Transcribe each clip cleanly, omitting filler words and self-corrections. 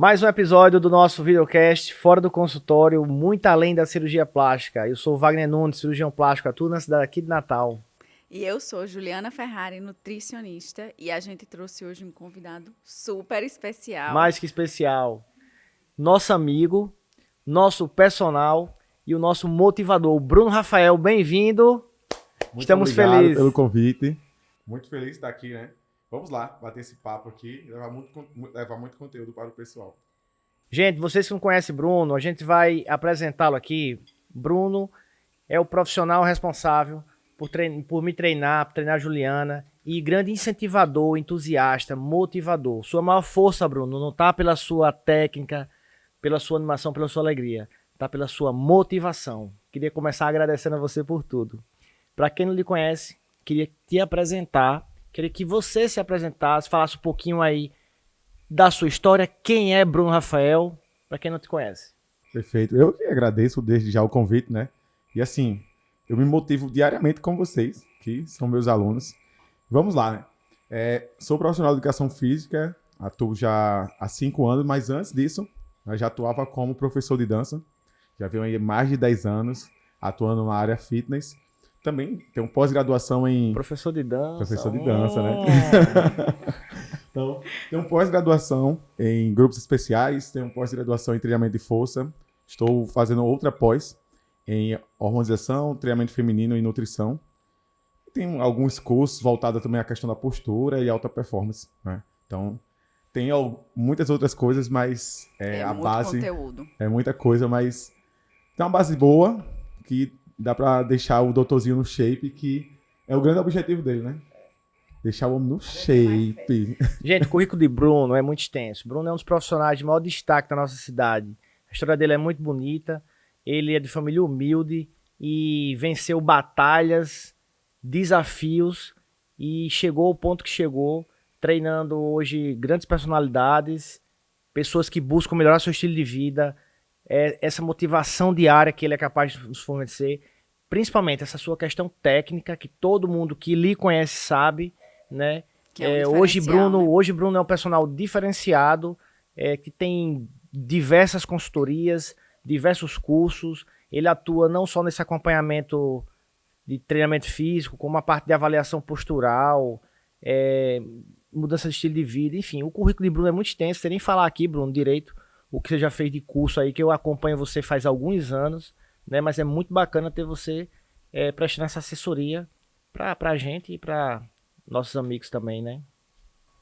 Mais um episódio do nosso videocast Fora do Consultório, muito além da cirurgia plástica. Eu sou o Wagner Nunes, cirurgião plástico, atuo na cidade aqui de Natal. E eu sou Juliana Ferrari, nutricionista, e a gente trouxe hoje um convidado super especial. Mais que especial, nosso amigo, nosso personal e o nosso motivador, Bruno Rafael, bem-vindo. Estamos obrigado felizes pelo convite. Muito feliz de estar aqui, né? Vamos lá, bater esse papo aqui e levar muito conteúdo para o pessoal. Gente, vocês que não conhecem Bruno, a gente vai apresentá-lo aqui. Bruno é o profissional responsável por me treinar, por treinar a Juliana, e grande incentivador, entusiasta, motivador. Sua maior força, Bruno, não está pela sua técnica, pela sua animação, pela sua alegria, está pela sua motivação. Queria começar agradecendo a você por tudo. Para quem não lhe conhece, queria te apresentar, queria que você se apresentasse, falasse um pouquinho aí da sua história, quem é Bruno Rafael, para quem não te conhece. Perfeito. Eu que agradeço desde já o convite, né? E assim, eu me motivo diariamente com vocês, que são meus alunos. Vamos lá, né? Sou profissional de educação física, atuo já há 5 anos, mas antes disso, eu já atuava como professor de dança. Já venho aí mais de 10 anos atuando na área fitness. Também tenho pós-graduação em... Professor de dança. Professor de dança, né? Então, tenho pós-graduação em grupos especiais, tenho pós-graduação em treinamento de força. Estou fazendo outra pós em hormonização, treinamento feminino e nutrição. Tenho alguns cursos voltados também à questão da postura e alta performance, né? Então, tenho muitas outras coisas, mas a muito base... conteúdo. É muita coisa, mas tem uma base boa que dá pra deixar o doutorzinho no shape, que é o grande objetivo dele, né? Deixar o homem no shape. Gente, o currículo de Bruno é muito extenso. Bruno é um dos profissionais de maior destaque da nossa cidade. A história dele é muito bonita. Ele é de família humilde e venceu batalhas, desafios e chegou ao ponto que chegou, treinando hoje grandes personalidades, pessoas que buscam melhorar seu estilo de vida, essa motivação diária que ele é capaz de nos fornecer, principalmente essa sua questão técnica, que todo mundo que lhe conhece sabe, né? Que é um Hoje diferencial, né? Bruno é um personal diferenciado, que tem diversas consultorias, diversos cursos. Ele atua não só nesse acompanhamento de treinamento físico, como a parte de avaliação postural, mudança de estilo de vida, enfim. O currículo de Bruno é muito extenso, sem nem falar aqui, Bruno, direito, o que você já fez de curso aí, que eu acompanho você faz alguns anos, né? Mas é muito bacana ter você prestando essa assessoria pra gente e pra nossos amigos também, né?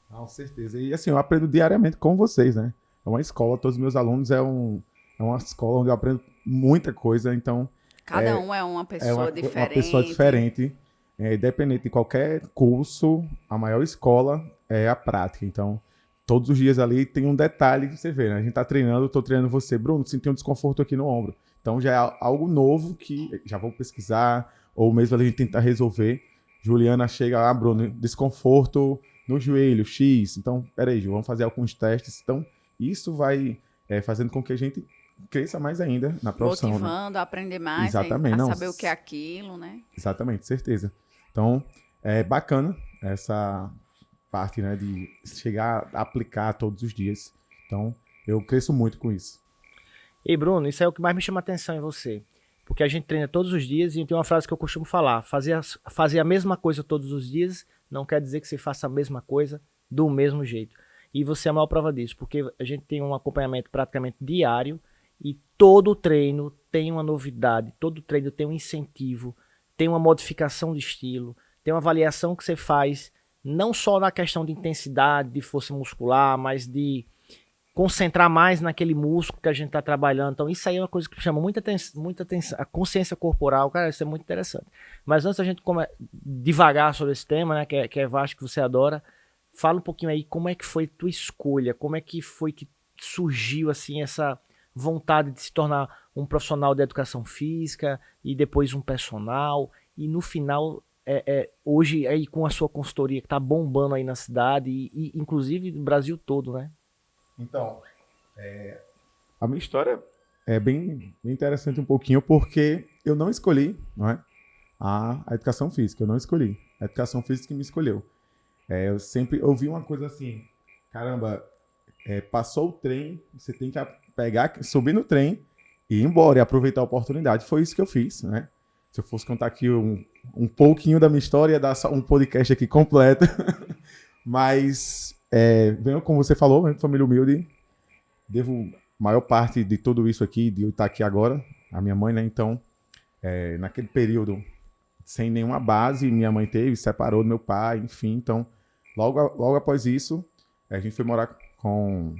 Com certeza. E assim, eu aprendo diariamente com vocês, né? É uma escola, todos os meus alunos é uma escola onde eu aprendo muita coisa, então... Cada um é uma pessoa diferente. Uma pessoa diferente. Independente de qualquer curso, a maior escola é a prática. Então, todos os dias ali tem um detalhe que você vê, né? A gente tá treinando, eu tô treinando você. Bruno, senti um desconforto aqui no ombro. Então, já é algo novo que já vou pesquisar, ou mesmo a gente tentar resolver. Juliana chega lá, Bruno, desconforto no joelho, X. Então, peraí, Ju, vamos fazer alguns testes. Então, isso vai fazendo com que a gente cresça mais ainda na profissão. Motivando, né? a aprender mais, Exatamente, a não, saber o que é aquilo, né? Exatamente, certeza. Então, é bacana essa parte, né, de chegar a aplicar todos os dias. Então, eu cresço muito com isso. E Bruno, isso é o que mais me chama a atenção em você. Porque a gente treina todos os dias e tem uma frase que eu costumo falar: fazer a mesma coisa todos os dias não quer dizer que você faça a mesma coisa do mesmo jeito. E você é a maior prova disso, porque a gente tem um acompanhamento praticamente diário e todo treino tem uma novidade, todo treino tem um incentivo, tem uma modificação de estilo, tem uma avaliação que você faz, não só na questão de intensidade, de força muscular, mas de concentrar mais naquele músculo que a gente está trabalhando. Então isso aí é uma coisa que me chama muita atenção, a consciência corporal, cara, isso é muito interessante. Mas antes da gente devagar sobre esse tema, né, que é vasto, que você adora, fala um pouquinho aí como é que foi tua escolha, como é que foi que surgiu assim essa vontade de se tornar um profissional de educação física e depois um personal e no final hoje aí com a sua consultoria que tá bombando aí na cidade e inclusive no Brasil todo, né? Então, a minha história é bem interessante um pouquinho porque eu não escolhi, não é, a educação física, eu não escolhi. A educação física que me escolheu. Eu sempre ouvi uma coisa assim, caramba, passou o trem, você tem que pegar, subir no trem e ir embora e aproveitar a oportunidade. Foi isso que eu fiz, né? Se eu fosse contar aqui um pouquinho da minha história, ia dar só um podcast aqui completo. Mas, venho, como você falou, né, família humilde, devo maior parte de tudo isso aqui, de eu estar aqui agora, a minha mãe, né? Então, naquele período, sem nenhuma base, minha mãe separou do meu pai, enfim. Então, logo após isso, a gente foi morar com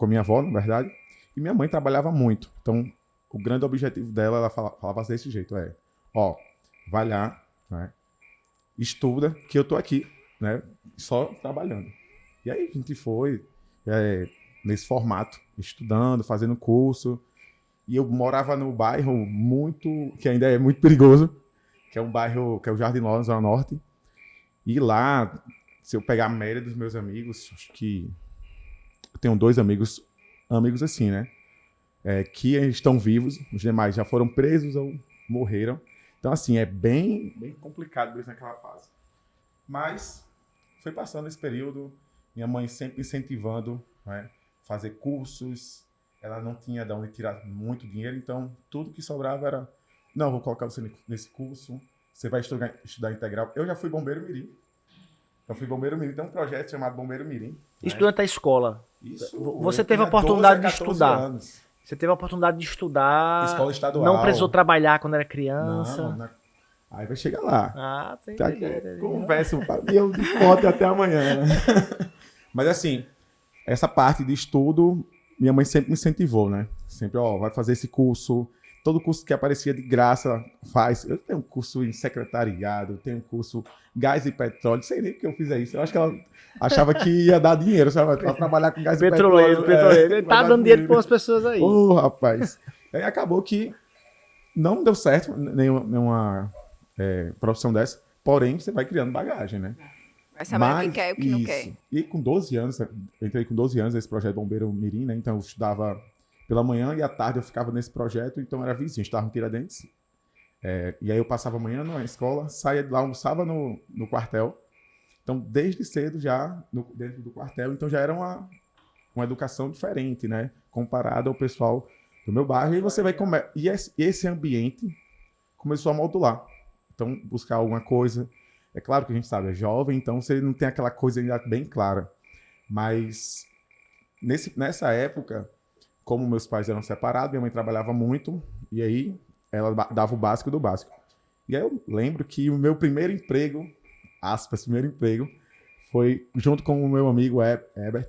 minha avó, na verdade, e minha mãe trabalhava muito. Então, o grande objetivo dela, ela falava desse jeito, vai lá, né, estuda, que eu tô aqui, né, só trabalhando. E aí a gente foi nesse formato, estudando, fazendo curso, e eu morava no bairro que ainda é muito perigoso, que é um bairro, que é o Jardim Lorna, Zona Norte, e lá, se eu pegar a média dos meus amigos, acho que eu tenho 2 amigos assim, né, que estão vivos, os demais já foram presos ou morreram. Então, assim, é bem, bem complicado mesmo naquela fase. Mas foi passando esse período, minha mãe sempre incentivando, né, fazer cursos, ela não tinha de onde tirar muito dinheiro, então tudo que sobrava era, não, vou colocar você nesse curso, você vai estudar integral. Eu já fui bombeiro mirim. Tem um projeto chamado Bombeiro Mirim. Estudante da escola. Isso. Você teve a oportunidade de 12 a 14 estudar. anos. Você teve a oportunidade de estudar. Escola estadual. Não precisou trabalhar quando era criança. Não. Aí vai chegar lá. Ah, tem Tá, entendi. conversa, e eu de ontem até amanhã. Né? Mas assim, essa parte de estudo, minha mãe sempre me incentivou, né? Sempre, vai fazer esse curso. Todo curso que aparecia de graça faz. Eu tenho um curso em secretariado, tenho um curso gás e petróleo. Não sei nem porque eu fiz isso. Eu acho que ela achava que ia dar dinheiro, sabe? Pra trabalhar com gás e petróleo. Petroleiro. Ele tá dando dinheiro para umas pessoas aí. Rapaz. Aí acabou que não deu certo nenhuma profissão dessa. Porém, você vai criando bagagem, né? Vai saber o que quer e o que não quer. E com 12 anos, eu entrei com 12 anos nesse projeto Bombeiro Mirim, né? Então eu estudava pela manhã e à tarde eu ficava nesse projeto, então era vizinho, estava em Tiradentes. E aí eu passava a manhã na escola, saía de lá, almoçava no quartel. Então, desde cedo já, dentro do quartel, então já era uma educação diferente, né? Comparado ao pessoal do meu bairro. E você vai comer. E esse ambiente começou a modular. Então, buscar alguma coisa. É claro que a gente sabe, é jovem, então você não tem aquela coisa ainda bem clara. Mas nessa época, como meus pais eram separados, minha mãe trabalhava muito, e aí ela dava o básico do básico. E aí eu lembro que o meu primeiro emprego, foi junto com o meu amigo Herbert.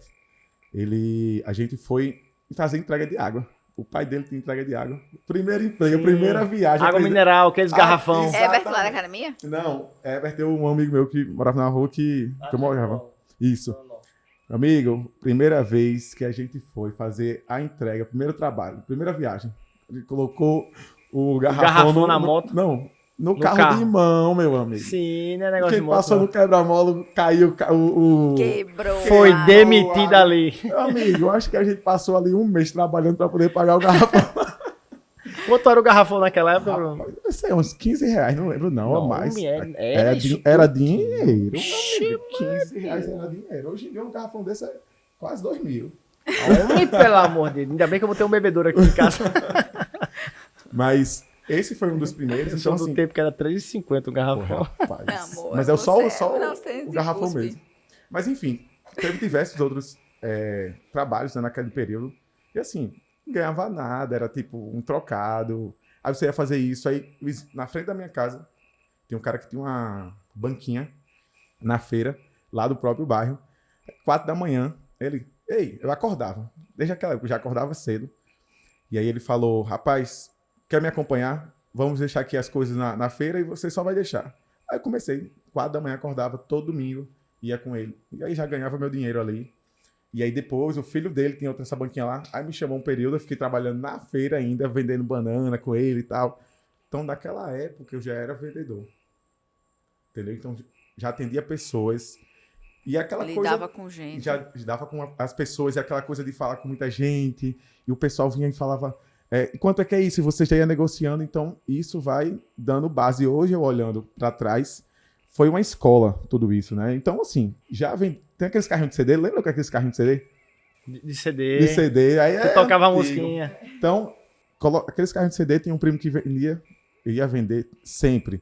A gente foi fazer entrega de água. O pai dele tinha entrega de água. Primeiro emprego, Sim. Primeira viagem. Água mineral, aqueles garrafão. Herbert lá da academia? Não, Herbert é um amigo meu que morava na rua que eu morava. Isso. Amigo, primeira vez que a gente foi fazer a entrega, primeiro trabalho, primeira viagem. Ele colocou o garrafão na moto? Não, no carro de mão, meu amigo. Sim, não é negócio Quem de moto. passou não. no quebra-mola, caiu Quebrou. Foi demitido ali. Meu amigo, eu acho que a gente passou ali um mês trabalhando para poder pagar o garrafão. Quanto era o garrafão naquela época, Bruno? Rapaz, deve ser uns 15 reais, não lembro não, ou mais. Era Era dinheiro. Ixi, Meu amigo, 15 reais era dinheiro. Hoje em dia um garrafão desse é quase 2 mil. Homem, pelo amor de Deus. Ainda bem que eu vou ter um bebedouro aqui em casa. Mas esse foi um dos primeiros. Eu Então, sou do assim, tempo que era R$3,50 o garrafão. rapaz. Amor, Mas é só você o 1900 garrafão cuspe. mesmo. Mas enfim, teve diversos outros trabalhos, né, naquele período. E assim, não ganhava nada, era tipo um trocado. Aí você ia fazer isso, aí na frente da minha casa tem um cara que tinha uma banquinha na feira, lá do próprio bairro. 4 da manhã, eu acordava. Desde aquela época, eu já acordava cedo. E aí ele falou, rapaz, quer me acompanhar? Vamos deixar aqui as coisas na feira e você só vai deixar. Aí eu comecei, 4 da manhã, acordava todo domingo, ia com ele. E aí já ganhava meu dinheiro ali. E aí depois, o filho dele tinha outra essa banquinha lá, aí me chamou um período, eu fiquei trabalhando na feira ainda, vendendo banana com ele e tal. Então, naquela época, eu já era vendedor. Entendeu? Então, já atendia pessoas. E aquela coisa... Lidava com gente. Já lidava com as pessoas, e aquela coisa de falar com muita gente, e o pessoal vinha e falava, e quanto é que é isso? E você já ia negociando, então isso vai dando base. Hoje, eu olhando para trás, foi uma escola tudo isso, né? Então, assim, já vem... Tem aqueles carrinhos de CD, lembra que é aqueles carrinhos de CD? De CD. de CD. Aí Você tocava a antigo. musiquinha. Então, aqueles carrinhos de CD, tem um primo que ia vender sempre.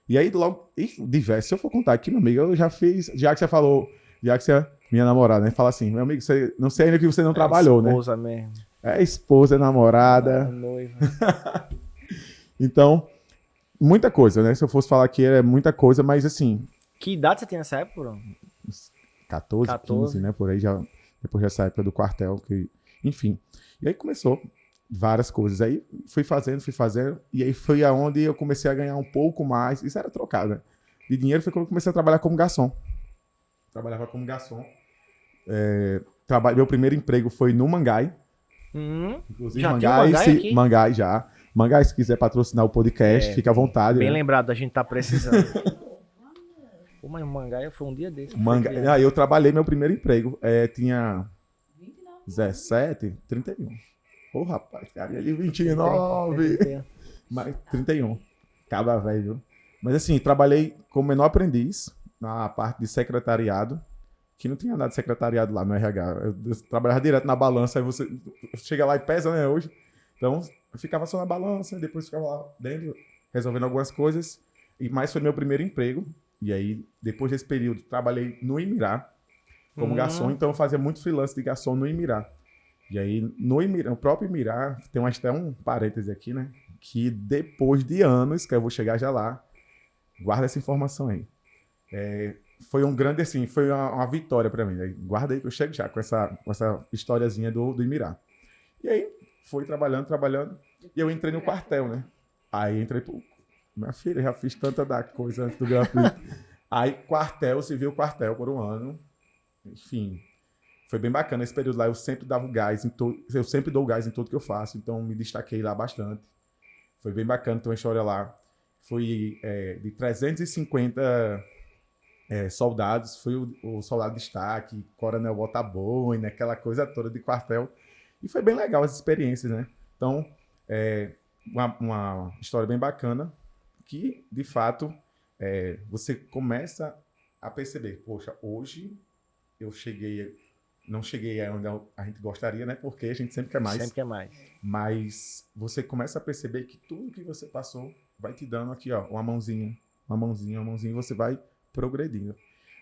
E aí, logo, diversos. Se eu for contar aqui, meu amigo, eu já fiz. Já que você, minha namorada, né? Fala assim, meu amigo, você, não sei ainda que você não trabalhou, né? Esposa mesmo. É esposa, é namorada. Noiva. Então, muita coisa, né? Se eu fosse falar aqui, é muita coisa, mas assim, Que idade você tinha nessa época, Bruno? 14, 15, né? Por aí, depois dessa época do quartel, enfim. E aí começou várias coisas. Aí fui fazendo, e aí foi aonde eu comecei a ganhar um pouco mais. Isso era trocado, né? De dinheiro foi quando eu comecei a trabalhar como garçom. Trabalhava como garçom. Meu primeiro emprego foi no Mangai. Inclusive, Já tem um Mangai aqui? Mangai já. Mangai, se quiser patrocinar o podcast, fica à vontade. Bem né? lembrado, a gente tá precisando. Pô, mas o Mangai foi um dia desse. Aí eu trabalhei meu primeiro emprego. Tinha 17, 31. Ô, rapaz, cara, ele 29. Mas 31. Acaba velho, viu? Mas assim, trabalhei como menor aprendiz na parte de secretariado, que não tinha nada de secretariado lá no RH. Eu trabalhava direto na balança, aí você chega lá e pesa, né, hoje. Então, eu ficava só na balança, depois ficava lá dentro, resolvendo algumas coisas. Mas foi meu primeiro emprego. E aí, depois desse período, trabalhei no Imirá como garçom. Então, eu fazia muito freelance de garçom no Imirá. E aí, no Imirá, o próprio Imirá, tem até um parêntese aqui, né? Que depois de anos, que eu vou chegar já lá, guarda essa informação aí. Foi um grande, assim, foi uma vitória pra mim. Aí, guarda aí que eu chego já com essa historiazinha do Imirá. E aí, fui trabalhando, e eu entrei no quartel, né? Aí entrei, minha filha, já fiz tanta da coisa antes do grafite. Aí, civil quartel por um ano. Enfim, foi bem bacana esse período lá. Eu sempre dava o gás, eu sempre dou gás em tudo que eu faço, então me destaquei lá bastante. Foi bem bacana, tem uma história lá. Fui de 350 soldados, fui o soldado de destaque, coronel Botaboina, aquela coisa toda de quartel. E foi bem legal as experiências, né? Então, uma história bem bacana que, de fato, você começa a perceber, poxa, hoje eu não cheguei onde a gente gostaria, né? Porque a gente sempre quer mais. Sempre quer mais. Mas você começa a perceber que tudo que você passou vai te dando aqui, ó, uma mãozinha, e você vai progredindo.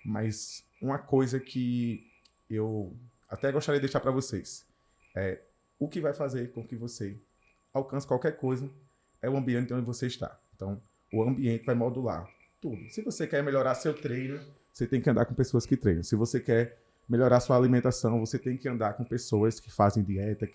Mas uma coisa que eu até gostaria de deixar para vocês o que vai fazer com que você alcance qualquer coisa é o ambiente onde você está. Então, o ambiente vai modular tudo. Se você quer melhorar seu treino, você tem que andar com pessoas que treinam. Se você quer melhorar sua alimentação, você tem que andar com pessoas que fazem dieta.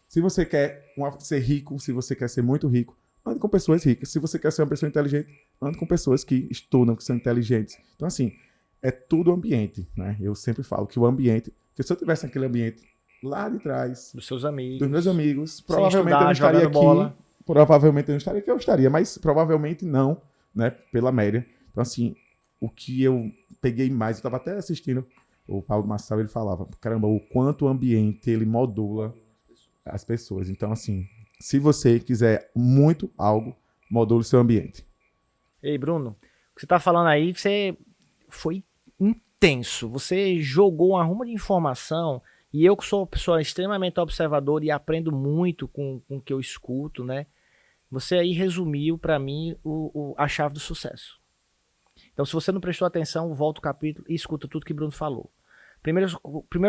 Se você quer ser rico, se você quer ser muito rico, ande com pessoas ricas. Se você quer ser uma pessoa inteligente, ande com pessoas que estudam, que são inteligentes. Então, assim, é tudo ambiente, né? Eu sempre falo que o ambiente, que se eu tivesse naquele ambiente lá de trás, Dos seus amigos. dos meus amigos, Sem provavelmente estudar, eu não estaria jogando aqui. bola. Provavelmente eu não estaria aqui, eu estaria, mas provavelmente não, né? Pela média. Então, assim, o que eu peguei mais, eu estava até assistindo, o Paulo Massal, ele falava, caramba, o quanto o ambiente, ele modula as pessoas. Então, assim, se você quiser muito algo, module o seu ambiente. Ei, Bruno, o que você tá falando aí, você foi intenso. Você jogou uma ruma de informação, e eu que sou uma pessoa extremamente observadora e aprendo muito com o que eu escuto, né? Você aí resumiu para mim a chave do sucesso. Então, se você não prestou atenção, volta o capítulo e escuta tudo que Bruno falou. Primeira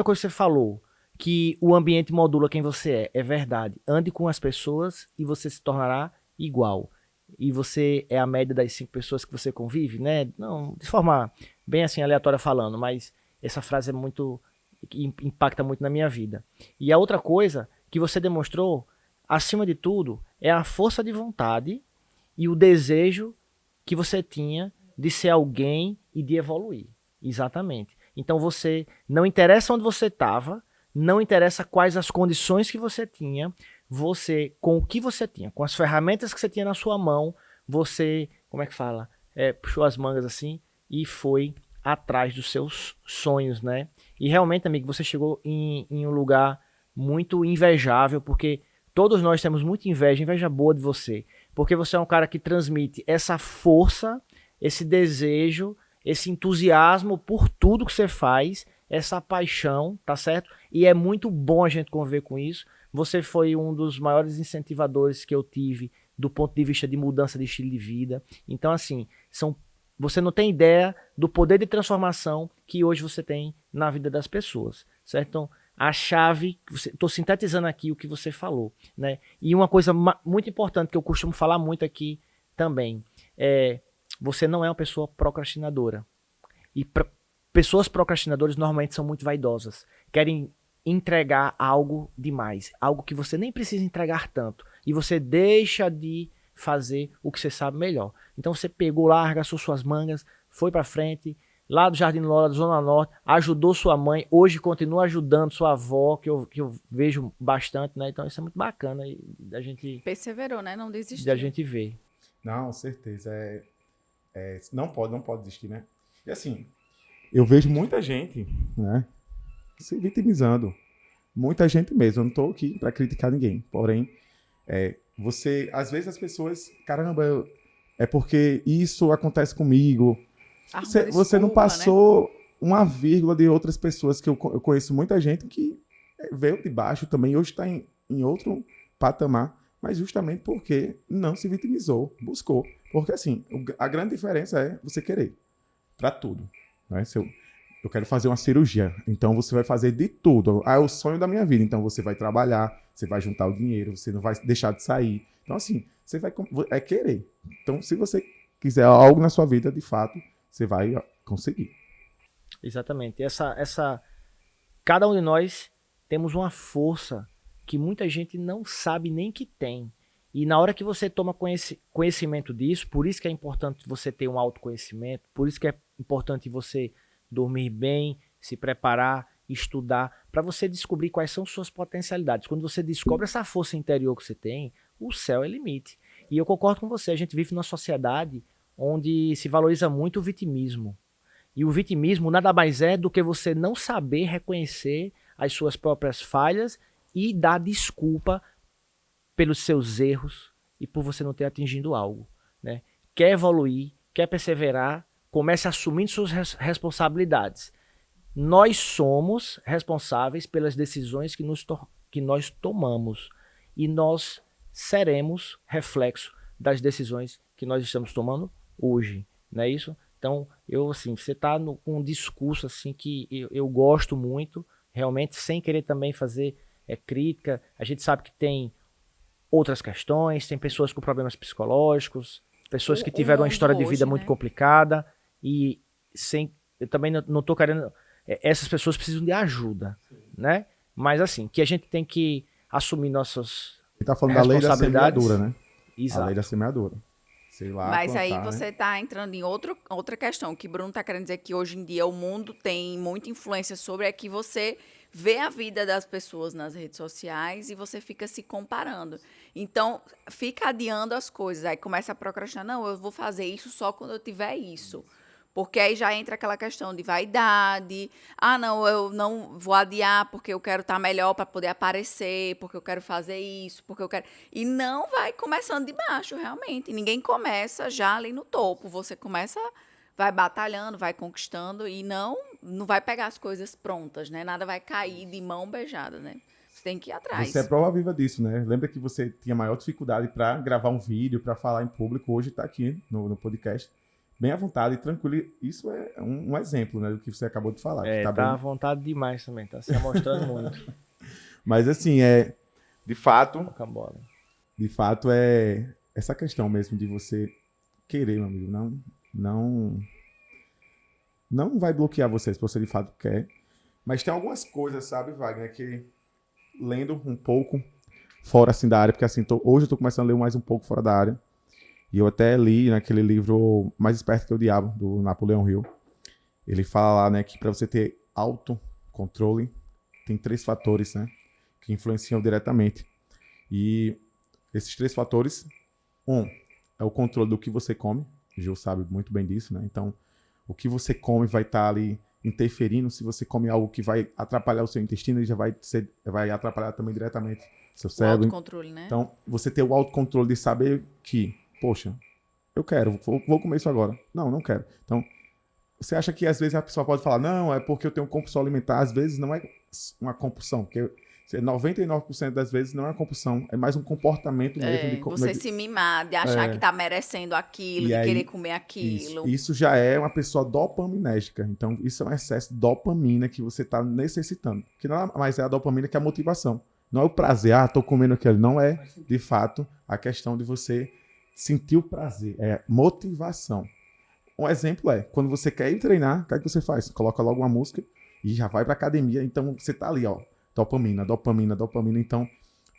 coisa que você falou, que o ambiente modula quem você é verdade. Ande com as pessoas e você se tornará igual. E você é a média das 5 pessoas que você convive, né? Não, de forma bem assim aleatória falando, mas essa frase impacta muito na minha vida. E a outra coisa que você demonstrou, acima de tudo, é a força de vontade e o desejo que você tinha de ser alguém e de evoluir. Exatamente. Então você, não interessa onde você estava, não interessa quais as condições que você tinha, você, com o que você tinha, com as ferramentas que você tinha na sua mão, você, como é que fala? Puxou as mangas assim e foi atrás dos seus sonhos, né? E realmente, amigo, você chegou em um lugar muito invejável, porque todos nós temos muita inveja boa de você, porque você é um cara que transmite essa força, esse desejo, esse entusiasmo por tudo que você faz, essa paixão, tá certo? E é muito bom a gente conviver com isso. Você foi um dos maiores incentivadores que eu tive do ponto de vista de mudança de estilo de vida. Então, assim, você não tem ideia do poder de transformação que hoje você tem na vida das pessoas, certo? Então, a chave, estou sintetizando aqui o que você falou, né? E uma coisa muito importante que eu costumo falar muito aqui também, você não é uma pessoa procrastinadora. E pessoas procrastinadoras normalmente são muito vaidosas, querem entregar algo demais, algo que você nem precisa entregar tanto, e você deixa de fazer o que você sabe melhor. Então você pegou lá, arregaçou suas mangas, foi pra frente, lá do Jardim Lola, da Zona Norte, ajudou sua mãe, hoje continua ajudando sua avó, que eu vejo bastante, né? Então isso é muito bacana e da gente... Perseverou, né? Não desistiu. Da gente ver. Não, certeza. Não pode desistir, né? E assim, eu vejo muita gente, né, se vitimizando. Muita gente mesmo. Eu não tô aqui para criticar ninguém. Porém, às vezes as pessoas, caramba, é porque isso acontece comigo. Você não passou, né, uma vírgula de outras pessoas que eu conheço muita gente que veio de baixo também, hoje está em outro patamar, mas justamente porque não se vitimizou, buscou. Porque assim, a grande diferença é você querer, para tudo. Né? Se eu quero fazer uma cirurgia, então você vai fazer de tudo. É o sonho da minha vida, então você vai trabalhar, você vai juntar o dinheiro, você não vai deixar de sair. Então assim, você vai querer. Então se você quiser algo na sua vida, de fato, você vai conseguir. Exatamente. Cada um de nós temos uma força que muita gente não sabe nem que tem. E na hora que você toma conhecimento disso, por isso que é importante você ter um autoconhecimento, por isso que é importante você dormir bem, se preparar, estudar, para você descobrir quais são suas potencialidades. Quando você descobre essa força interior que você tem, o céu é limite. E eu concordo com você, a gente vive numa sociedade onde se valoriza muito o vitimismo. E o vitimismo nada mais é do que você não saber reconhecer as suas próprias falhas e dar desculpa pelos seus erros e por você não ter atingido algo. Né? Quer evoluir, quer perseverar, comece assumindo suas responsabilidades. Nós somos responsáveis pelas decisões que nós tomamos e nós seremos reflexo das decisões que nós estamos tomando hoje, não é isso? Então, você está com um discurso assim que eu gosto muito, realmente, sem querer também fazer crítica. A gente sabe que tem outras questões, tem pessoas com problemas psicológicos, pessoas que tiveram uma história de vida muito complicada e eu também não estou querendo... Essas pessoas precisam de ajuda, né? Mas assim, que a gente tem que assumir nossas responsabilidades. Ele está falando da lei da semeadura, né? Exato. A lei da semeadura. Sei lá, mas plantar, aí você está entrando em outra questão, que Bruno está querendo dizer que hoje em dia o mundo tem muita influência sobre, é que você vê a vida das pessoas nas redes sociais e você fica se comparando. Então, fica adiando as coisas, aí começa a procrastinar, não, eu vou fazer isso só quando eu tiver isso. Porque aí já entra aquela questão de vaidade. Ah, não, eu não vou adiar porque eu quero estar melhor para poder aparecer, porque eu quero fazer isso, porque eu quero... E não vai começando de baixo, realmente. Ninguém começa já ali no topo. Você começa, vai batalhando, vai conquistando e não vai pegar as coisas prontas, né? Nada vai cair de mão beijada, né? Você tem que ir atrás. Você é prova viva disso, né? Lembra que você tinha maior dificuldade para gravar um vídeo, para falar em público. Hoje está aqui no podcast. Bem à vontade e tranquilo. Isso é um exemplo, né, do que você acabou de falar. Tá à vontade demais também, tá se mostrando muito. Mas assim, de fato é essa questão mesmo de você querer, meu amigo. Não vai bloquear você se você de fato quer. Mas tem algumas coisas, sabe, Wagner, que lendo um pouco fora assim da área, porque assim, hoje eu tô começando a ler mais um pouco fora da área. E eu até li naquele livro Mais Esperto que o Diabo, do Napoleão Hill. Ele fala lá, né, que para você ter autocontrole, tem 3 fatores, né, que influenciam diretamente. E esses 3 fatores, é o controle do que você come. O Gil sabe muito bem disso, né? Então, o que você come vai estar ali interferindo. Se você come algo que vai atrapalhar o seu intestino, ele já vai atrapalhar também diretamente o seu cérebro. O autocontrole, né? Então, você ter o autocontrole de saber que, poxa, eu quero, vou comer isso agora. Não quero. Então, você acha que às vezes a pessoa pode falar, não, é porque eu tenho compulsão alimentar. Às vezes não é uma compulsão, porque 99% das vezes não é uma compulsão, é mais um comportamento mesmo. Você se mimar, de achar que tá merecendo aquilo, E de aí, querer comer aquilo. Isso já é uma pessoa dopaminérgica. Então, isso é um excesso de dopamina que você está necessitando. Que nada mais é a dopamina que a motivação. Não é o prazer, tô comendo aquilo. Não é, de fato, a questão de você sentir o prazer. É motivação. Um exemplo é, quando você quer ir treinar, o que é que você faz? Coloca logo uma música e já vai para academia. Então, você tá ali, ó. Dopamina, dopamina, dopamina. Então,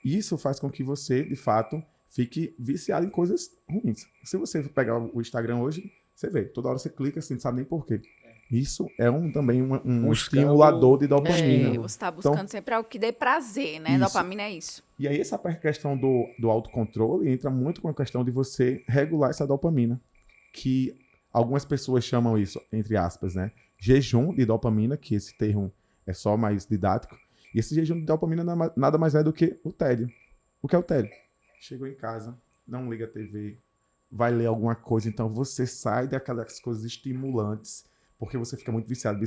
isso faz com que você, de fato, fique viciado em coisas ruins. Se você pegar o Instagram hoje, você vê. Toda hora você clica, assim, não sabe nem por quê. Isso é também um estimulador de dopamina. Você está buscando Então, sempre algo que dê prazer, né? isso. Dopamina é isso. E aí essa questão do autocontrole entra muito com a questão de você regular essa dopamina. Que algumas pessoas chamam isso, entre aspas, né? Jejum de dopamina, que esse termo é só mais didático. E esse jejum de dopamina nada mais é do que o tédio. O que é o tédio? Chegou em casa, não liga a TV, vai ler alguma coisa, então você sai daquelas coisas estimulantes, porque você fica muito viciado.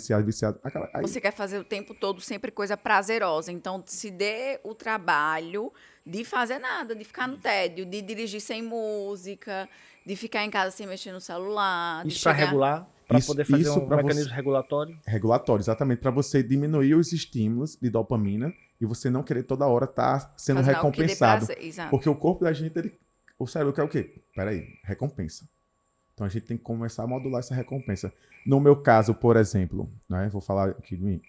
Aí, Você quer fazer o tempo todo sempre coisa prazerosa, então se dê o trabalho de fazer nada, de ficar no tédio, de dirigir sem música, de ficar em casa sem mexer no celular. Isso para regular, para poder fazer um pra mecanismo regulatório. Regulatório, exatamente, para você diminuir os estímulos de dopamina e você não querer toda hora estar sendo Fazer algo que dê recompensado. prazer, exato. Porque o corpo da gente, o cérebro quer o quê? Peraí, recompensa. Então a gente tem que começar a modular essa recompensa. No meu caso, por exemplo, né, vou falar aqui de mim,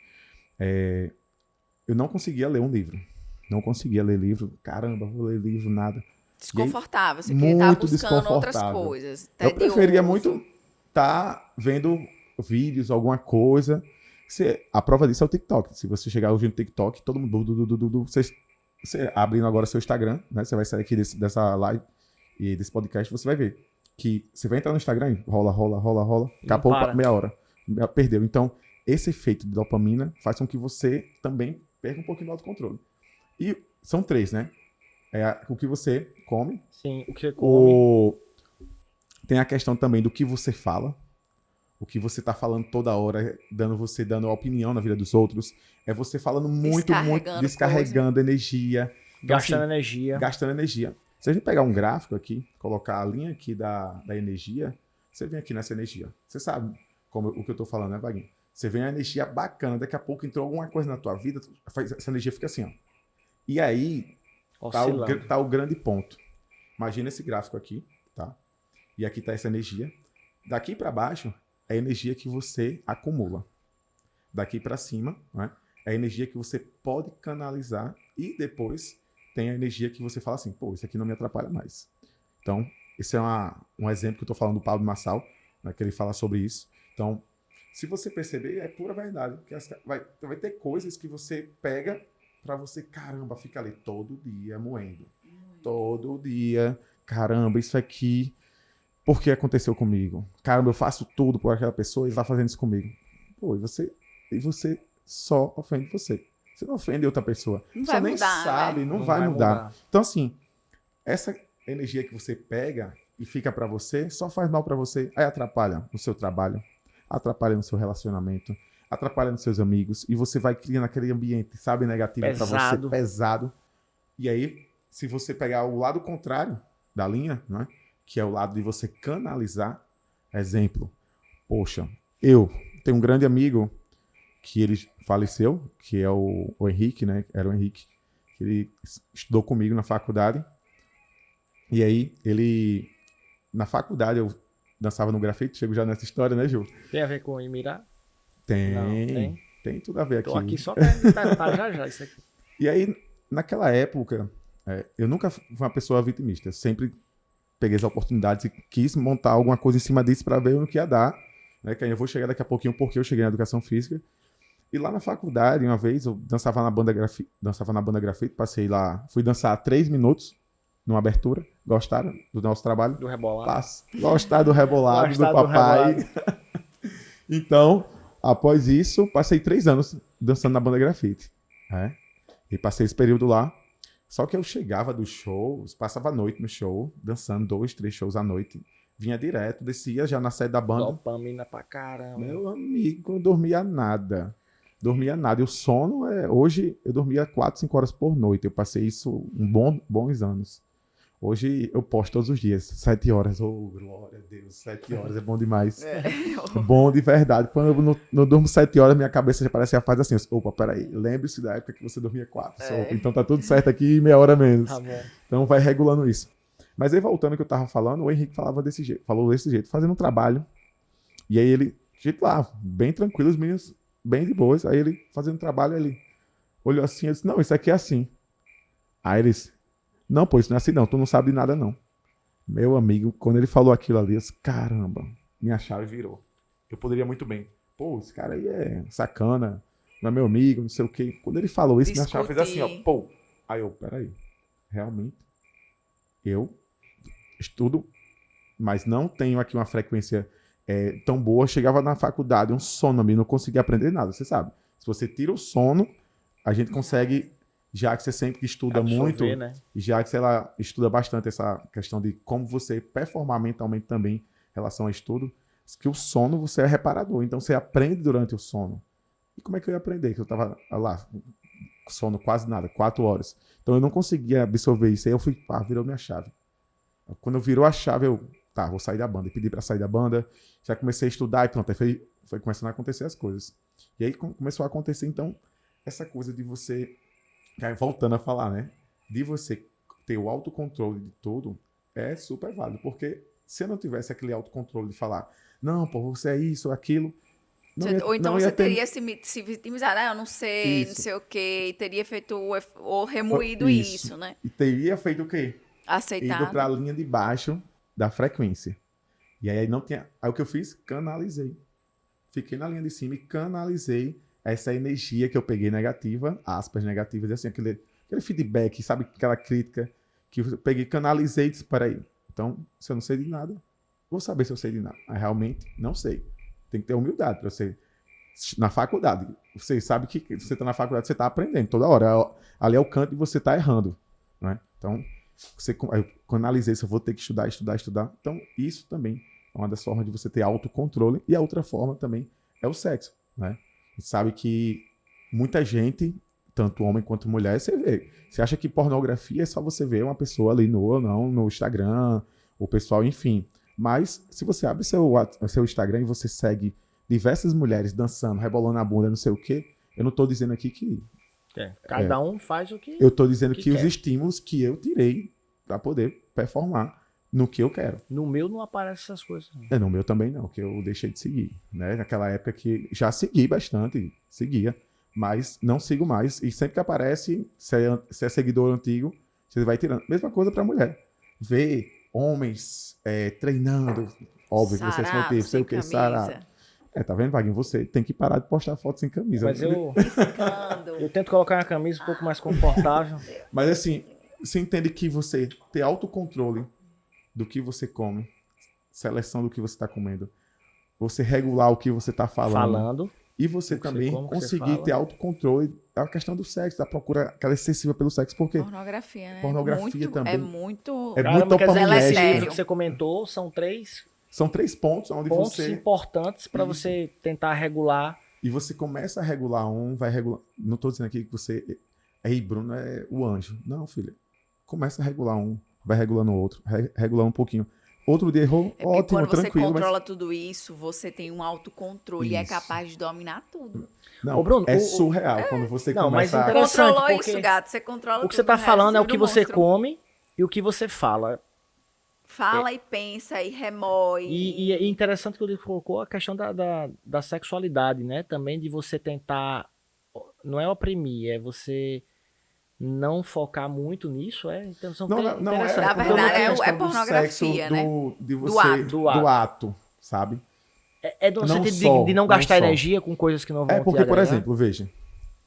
eu não conseguia ler um livro. Não conseguia ler livro. Caramba, vou ler livro, nada. Desconfortável, você queria estar buscando outras coisas. Eu preferia muito estar vendo vídeos, alguma coisa. A prova disso é o TikTok. Se você chegar hoje no TikTok, todo mundo... Você abrindo agora seu Instagram, né? Você vai sair aqui dessa live e desse podcast, você vai ver que você vai entrar no Instagram e rola, acabou meia hora. Perdeu. Então, esse efeito de dopamina faz com que você também perca um pouquinho do autocontrole. E são 3, né? O que você come. Sim, o que você come. Tem a questão também do que você fala. O que você tá falando toda hora, dando opinião na vida dos outros. É você falando muito, descarregando energia. Então, Gastando energia. Gastando energia. Se a gente pegar um gráfico aqui, colocar a linha aqui da energia, você vem aqui nessa energia. Você sabe o que eu tô falando, né, Vaguinho? Você vê uma energia bacana, daqui a pouco entrou alguma coisa na tua vida, essa energia fica assim, ó. E aí, tá o grande ponto. Imagina esse gráfico aqui, tá? E aqui tá essa energia. Daqui para baixo é a energia que você acumula. Daqui para cima, né, é a energia que você pode canalizar e depois tem a energia que você fala assim, pô, isso aqui não me atrapalha mais. Então, esse é um exemplo que eu tô falando do Pablo Marçal, né, que ele fala sobre isso. Então, se você perceber, é pura verdade. Porque vai ter coisas que você pega pra você, caramba, fica ali todo dia moendo. Todo dia, caramba, isso aqui, por que aconteceu comigo? Caramba, eu faço tudo por aquela pessoa e vai fazendo isso comigo. Pô, e você só ofende você. Você não ofende outra pessoa. Você nem sabe, né? Não vai mudar. Então, assim, essa energia que você pega e fica pra você, só faz mal pra você, aí atrapalha no seu trabalho, atrapalha no seu relacionamento, atrapalha nos seus amigos, e você vai criando aquele ambiente, sabe, negativo pra você, pesado. E aí, se você pegar o lado contrário da linha, né, que é o lado de você canalizar, exemplo, poxa, eu tenho um grande amigo que ele faleceu, que é o Henrique, né, era o Henrique, que ele estudou comigo na faculdade, e aí ele, na faculdade, eu dançava no grafite, chego já nessa história, né, Ju? Tem a ver com o Imirá? Tem tudo a ver aqui. Tô aqui só pra já isso aqui. E aí, naquela época, eu nunca fui uma pessoa vitimista. Eu sempre peguei as oportunidades e quis montar alguma coisa em cima disso para ver o que ia dar. Né? Que aí eu vou chegar daqui a pouquinho porque eu cheguei na educação física. E lá na faculdade, uma vez, eu dançava na banda grafite, passei lá, fui dançar 3 minutos numa abertura. Gostaram do nosso trabalho? Do rebolado. Gostaram do rebolado do papai. Então, após isso, passei 3 anos dançando na banda grafite. Né? E passei esse período lá. Só que eu chegava dos shows, passava a noite no show, dançando 2, 3 shows à noite, vinha direto, descia já na sede da banda. Dopamina pra caramba. Meu amigo, não dormia nada. Dormia nada. E o sono, hoje eu dormia 4, 5 horas por noite. Eu passei isso bons anos. Hoje eu posto todos os dias, 7 horas. Oh, glória a Deus, 7 horas é bom demais. Bom de verdade. Quando eu não durmo 7 horas, minha cabeça já parece que faz assim. Opa, peraí, lembre-se da época que você dormia 4. Então tá tudo certo aqui, meia hora menos. Tá bom. Então vai regulando isso. Mas aí voltando ao que eu tava falando, o Henrique falou desse jeito, fazendo um trabalho. E aí ele, gente lá, bem tranquilo, os meninos bem de boas. Aí ele fazendo trabalho, ele olhou assim e disse, não, isso aqui é assim. Aí eles, não, pô, isso não é assim não, tu não sabe de nada não. Meu amigo, quando ele falou aquilo ali, eu disse, caramba, minha chave virou. Eu poderia muito bem, pô, esse cara aí é sacana, não é meu amigo, não sei o quê. Quando ele falou isso, minha chave fez assim, ó, pô. Aí eu, peraí, realmente, eu estudo, mas não tenho aqui uma frequência tão boa. Chegava na faculdade, um sono, não conseguia aprender nada, você sabe. Se você tira o sono, a gente consegue, já que você sempre estuda muito, né? já que você estuda bastante essa questão de como você performar mentalmente também em relação ao estudo, que o sono você é reparador, então você aprende durante o sono. E como é que eu ia aprender? Que eu tava lá, sono quase nada, 4 horas. Então eu não conseguia absorver isso. Aí eu fui, virou minha chave. Quando virou a chave, eu, vou sair da banda. Eu pedi pra sair da banda, já comecei a estudar e pronto, aí foi começando a acontecer as coisas. E aí começou a acontecer, então, essa coisa de você, voltando a falar, né? De você ter o autocontrole de tudo, é super válido, porque se eu não tivesse aquele autocontrole de falar, não, pô, você é isso, aquilo, ou então você teria se vitimizado, eu não sei, não sei o quê, e teria feito ou remoído isso, né? E teria feito o quê? Aceitado. Ido para a linha de baixo da frequência. E aí não tinha. Aí o que eu fiz? Canalizei. Fiquei na linha de cima e canalizei essa energia que eu peguei negativa, aspas negativas, assim, aquele feedback, sabe? Aquela crítica que eu peguei, canalizei e disse, peraí, então, se eu não sei de nada, vou saber se eu sei de nada. Mas realmente, não sei. Tem que ter humildade para você. Na faculdade, você sabe que você está na faculdade, você está aprendendo toda hora. Ali é o canto e você está errando. Né? Então, eu analisei se eu vou ter que estudar. Então, isso também é uma das formas de você ter autocontrole. E a outra forma também é o sexo. Né? A gente sabe que muita gente, tanto homem quanto mulher, você vê. Você acha que pornografia é só você ver uma pessoa ali nua ou não, no Instagram, o pessoal, enfim. Mas, se você abre seu Instagram e você segue diversas mulheres dançando, rebolando a bunda, não sei o quê, eu não estou dizendo aqui que... Cada um faz o que eu estou dizendo que os quer. estímulos que eu tirei para poder performar no que eu quero. No meu não aparecem essas coisas. No meu também não, que eu deixei de seguir. Né? Naquela época que já segui bastante, seguia, mas não sigo mais. E sempre que aparece, se é seguidor antigo, você vai tirando. Mesma coisa para mulher. Ver homens treinando, óbvio que você se motiva, sei o que, sarado. Tá vendo, Wagner? Você tem que parar de postar fotos sem camisa. Mas eu tento colocar uma camisa um pouco mais confortável. Mas assim, você entende que você ter autocontrole do que você come, seleção do que você está comendo, você regular o que você está falando, e você também conseguir ter autocontrole da questão do sexo, da procura aquela excessiva pelo sexo, porque pornografia, né? Pornografia também é muito o que você comentou são três pontos onde você importantes para você tentar regular. E você começa a regular vai regular. Não estou dizendo aqui que você, Bruno é o anjo. Não, filha. Começa a regular vai regulando o outro, regular um pouquinho. Outro dia errou, ótimo, quando tranquilo. Quando você controla tudo isso, você tem um autocontrole e é capaz de dominar tudo. Não, Bruno, surreal quando você começa a... Controlou isso, gato. Você controla tudo. O que você está falando é o que você come e o que você fala. Fala e pensa e remói. E é interessante que ele colocou a questão da sexualidade, né? Também de você tentar... Não é oprimir, é você... não focar muito nisso, então são na verdade é pornografia, né? Do ato, sabe? No sentido de não gastar energia com coisas que não vão porque, por exemplo, veja,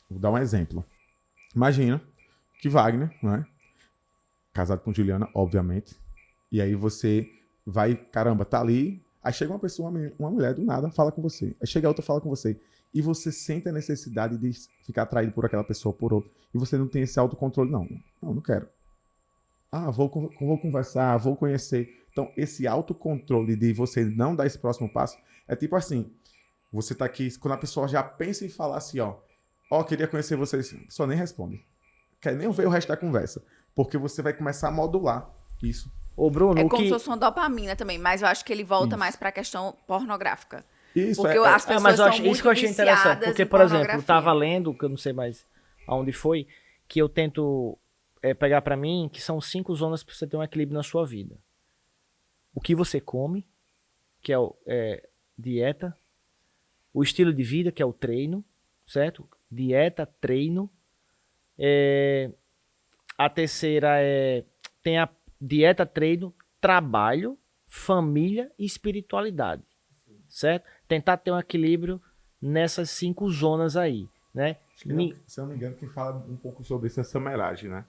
vou dar um exemplo. Imagina que Wagner, né, casado com Juliana, obviamente, e aí você vai, caramba, tá ali, aí chega uma pessoa, uma mulher do nada, fala com você, aí chega outra, fala com você, e você sente a necessidade de ficar atraído por aquela pessoa, por outra. E você não tem esse autocontrole, não quero. Vou conversar, vou conhecer. Então, esse autocontrole de você não dar esse próximo passo é tipo assim, você tá aqui, quando a pessoa já pensa em falar assim, queria conhecer vocês, a pessoa nem responde. Quer nem ver o resto da conversa. Porque você vai começar a modular isso. Ô, Bruno, É o como que... se fosse uma dopamina também, mas eu acho que ele volta Isso. mais pra questão pornográfica. Isso Porque é, as pessoas mas eu são acho, muito isso que eu achei interessante, viciadas porque, em por exemplo, eu pornografia. tava lendo, que eu não sei mais aonde foi, que eu tento pegar pra mim, que são 5 zonas pra você ter um equilíbrio na sua vida. O que você come, que é dieta, o estilo de vida, que é o treino, certo? Dieta, treino. A terceira tem a dieta, treino, trabalho, família e espiritualidade, certo? Tentar ter um equilíbrio nessas 5 zonas aí, né? se eu não me engano, quem fala um pouco sobre isso é Samerage, né?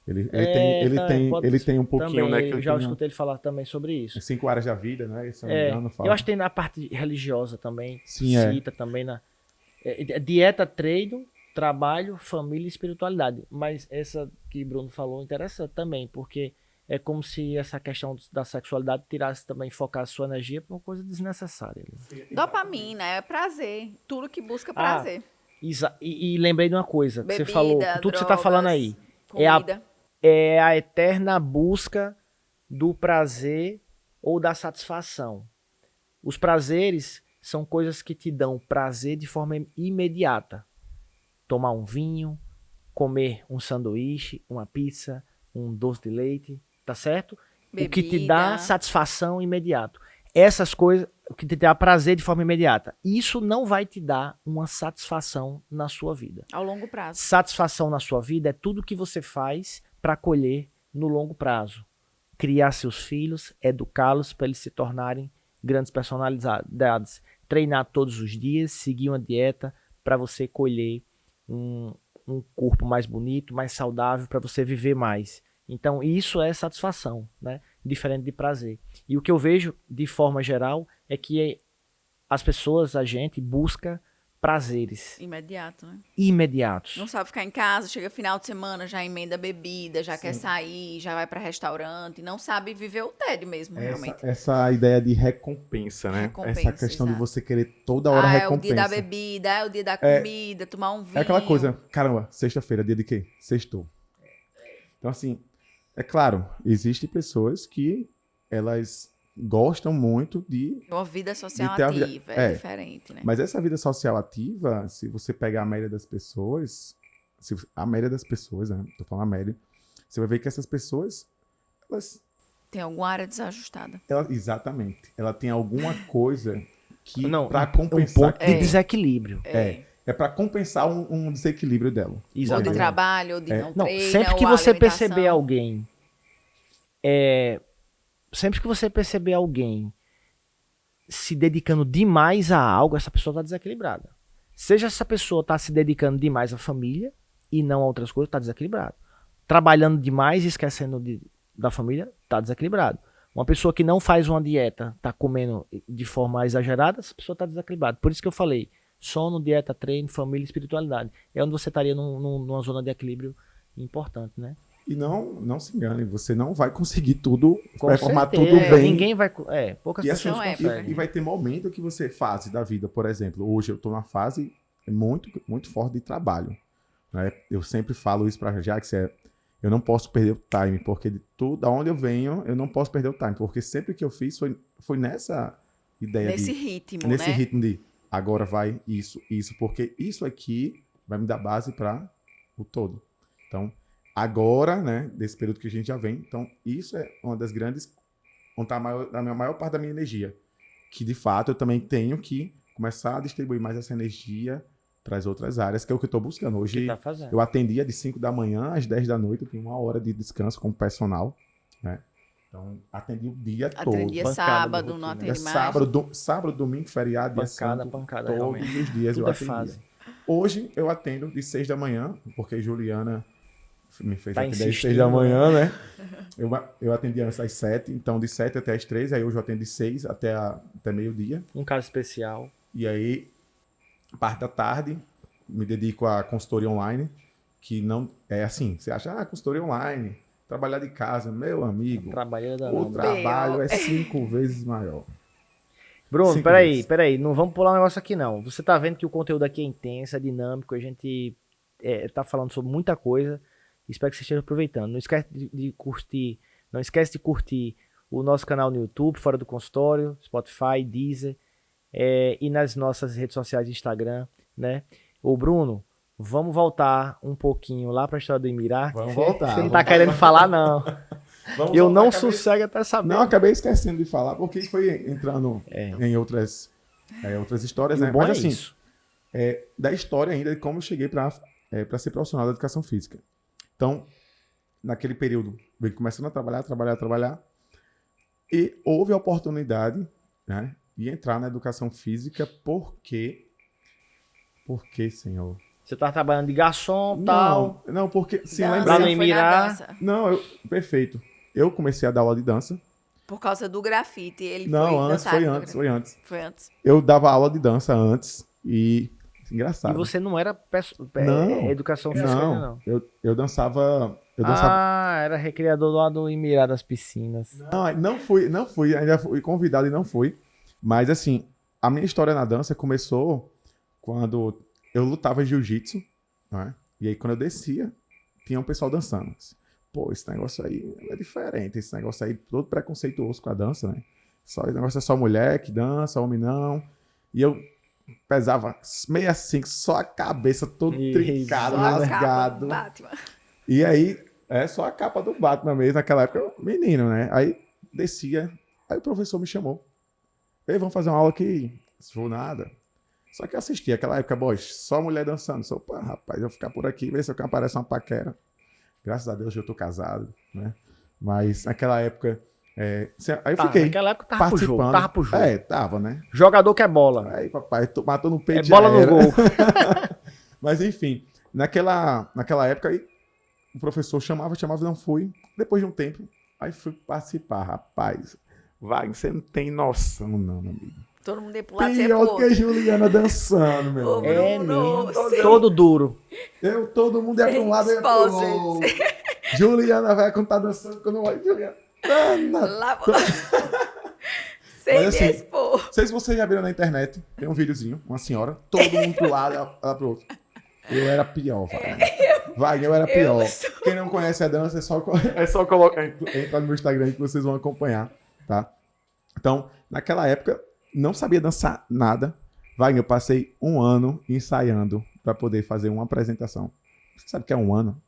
Ele tem um pouquinho, também, né? Que eu já escutei ele falar também sobre isso. 5 áreas da vida, né? Se eu não me engano, fala. Eu acho que tem na parte religiosa também, Sim, cita também dieta, treino, trabalho, família e espiritualidade. Mas essa que Bruno falou interessa também, porque é como se essa questão da sexualidade tirasse também, focasse sua energia para uma coisa desnecessária. Né? Dopamina é prazer. Tudo que busca prazer. E lembrei de uma coisa que Bebida, você falou, que tudo que você está falando aí. Comida. É a eterna busca do prazer ou da satisfação. Os prazeres são coisas que te dão prazer de forma imediata. Tomar um vinho, comer um sanduíche, uma pizza, um doce de leite, tá certo? Bebida. O que te dá satisfação imediato. Essas coisas, o que te dá prazer de forma imediata. Isso não vai te dar uma satisfação na sua vida. Ao longo prazo. Satisfação na sua vida é tudo que você faz para colher no longo prazo. Criar seus filhos, educá-los para eles se tornarem grandes personalidades. Treinar todos os dias, seguir uma dieta para você colher um corpo mais bonito, mais saudável, para você viver mais. Então, isso é satisfação, né? Diferente de prazer. E o que eu vejo, de forma geral, é que as pessoas, a gente, busca prazeres Imediato, né? imediatos. Não sabe ficar em casa, chega final de semana, já emenda bebida, já quer sair, já vai para restaurante, não sabe viver o tédio mesmo, realmente. Essa ideia de recompensa, né? Essa questão de você querer toda hora recompensa. É o dia da bebida, é o dia da comida, tomar um vinho. É aquela coisa, caramba, sexta-feira, dia de quê? Sextou. Então, assim, é claro, existem pessoas que elas gostam muito de... Uma vida social ter ativa, é diferente, né? Mas essa vida social ativa, se você pegar a média das pessoas, né? Tô falando a média, você vai ver que essas pessoas, elas... Tem alguma área desajustada. Exatamente. Ela tem alguma coisa que, Não, pra um compensar... ponto de desequilíbrio. É para compensar um desequilíbrio dela. Ou de Exatamente. trabalho, ou de não treino, sempre que ou você alimentação. perceber alguém sempre que você perceber alguém se dedicando demais a algo, essa pessoa está desequilibrada. Seja essa pessoa está se dedicando demais à família e não a outras coisas, está desequilibrado. Trabalhando demais e esquecendo da família, está desequilibrado. Uma pessoa que não faz uma dieta, está comendo de forma exagerada, essa pessoa está desequilibrada. Por isso que eu falei, sono, dieta, treino, família e espiritualidade. É onde você estaria numa zona de equilíbrio importante, né? E não se engane, você não vai conseguir tudo, Com performar certeza. tudo bem. Ninguém vai... poucas E, pessoas assim, conseguem. e vai ter momento que você, fase da vida, por exemplo, hoje eu estou numa fase muito, muito forte de trabalho. Né? Eu sempre falo isso para a Jax, eu não posso perder o time, porque de tudo, da onde eu venho, eu não posso perder o time, porque sempre que eu fiz foi nessa ideia Nesse ritmo, nesse né? ritmo de agora vai isso, porque isso aqui vai me dar base para o todo. Então, agora, né, desse período que a gente já vem, então isso é uma das grandes, onde está a maior parte da minha energia, que de fato eu também tenho que começar a distribuir mais essa energia para as outras áreas, que é o que eu estou buscando. Hoje tá fazendo. eu atendia de 5 da manhã às 10 da noite, eu tinha 1 hora de descanso como personal, né? Então, atendi o dia todo. Atendia Pancada sábado, de não rotina. atende mais. Sábado, domingo, feriado, dia santo, Pancada, todos realmente. os dias Tudo eu é atendia. fase. Hoje eu atendo de 6 da manhã, porque Juliana me fez Tá atender às 6 insistindo, da manhã, né? Eu atendia antes às 7, então de 7 até às 3, aí hoje eu atendo de 6 até meio-dia. Um caso especial. E aí, parte da tarde, me dedico à consultoria online, que não é assim, você acha, consultoria online, Trabalhar de casa, meu amigo, Trabalhando o trabalho é 5 vezes maior. Bruno, 5 peraí, vezes. não vamos pular um negócio aqui não. Você tá vendo que o conteúdo aqui é intenso, é dinâmico, a gente tá falando sobre muita coisa. Espero que você esteja aproveitando. Não esquece de curtir, não esquece de curtir o nosso canal no YouTube, Fora do Consultório, Spotify, Deezer, e nas nossas redes sociais, Instagram, né? Ô Bruno, vamos voltar um pouquinho lá pra história do Emirá. Vamos Você voltar, não vamos tá querendo falar, não. Vamos Eu voltar, não acabei- sossego até saber. Não, acabei esquecendo de falar, porque foi entrando em outras histórias, E né? o bom Mas é assim, isso. da história ainda de como eu cheguei para ser profissional da educação física. Então, naquele período, vim começando a trabalhar, e houve a oportunidade, né, de entrar na educação física, porque, senhor? Você tá trabalhando de garçom, tal. Não, porque, sim, Dança, Lá no lembrei. foi Emirá. na dança. Não, perfeito. Eu comecei a dar aula de dança. Por causa do grafite, ele Não, foi antes, dançar foi no antes, grafite. foi antes. Foi antes. Eu dava aula de dança antes e E engraçado. você não era Não, educação física ainda, não. eu dançava, Ah, era recreador lá do Emirá das piscinas. não fui, ainda fui convidado e não fui. Mas assim, a minha história na dança começou quando eu lutava jiu-jitsu, né? E aí quando eu descia, tinha um pessoal dançando. Pô, esse negócio aí é diferente, esse negócio aí todo preconceituoso com a dança, né? Esse negócio é só mulher que dança, homem não. E eu pesava 65, só a cabeça todo trincado, Só a capa rasgado. do Batman. E aí, só a capa do Batman mesmo, naquela época, eu, menino, né? Aí descia, aí o professor me chamou. Ei, vamos fazer uma aula aqui. Não vou nada. Só que eu assisti aquela época, boys, só mulher dançando. Só, pá, rapaz, eu vou ficar por aqui, ver se aparece uma paquera. Graças a Deus eu tô casado, né? Mas naquela época, aí eu fiquei Naquela época tava pro jogo, participando. tava pro jogo. Tava, né? Jogador que é bola. Aí, papai, matou no É peito, bola já no era. gol. Mas enfim, naquela época aí, o professor chamava, não fui. Depois de um tempo, aí fui participar, rapaz. Wagner, você não tem noção, não, meu amigo. Todo mundo ia pro lado, você ia Pior pro que a outro. Juliana dançando, meu Ô, amigo. É Bruno, mesmo. sim. Todo duro. Todo mundo ia pra um lado e ia pro Exposed. outro. Juliana, velho, quando tá dançando, quando eu olho, Juliana. Lá... Sem Mas me assim, expor. Não sei se vocês já viram na internet, tem um videozinho, uma senhora, todo mundo pro lado, ela pro outro. Eu era pior, Wagner, eu era pior. sou- Quem não conhece a dança, é só colocar, entrar no meu Instagram que vocês vão acompanhar, tá? Então, naquela época, não sabia dançar nada. Wagner, eu passei um ano ensaiando para poder fazer uma apresentação. Você sabe o que é um ano?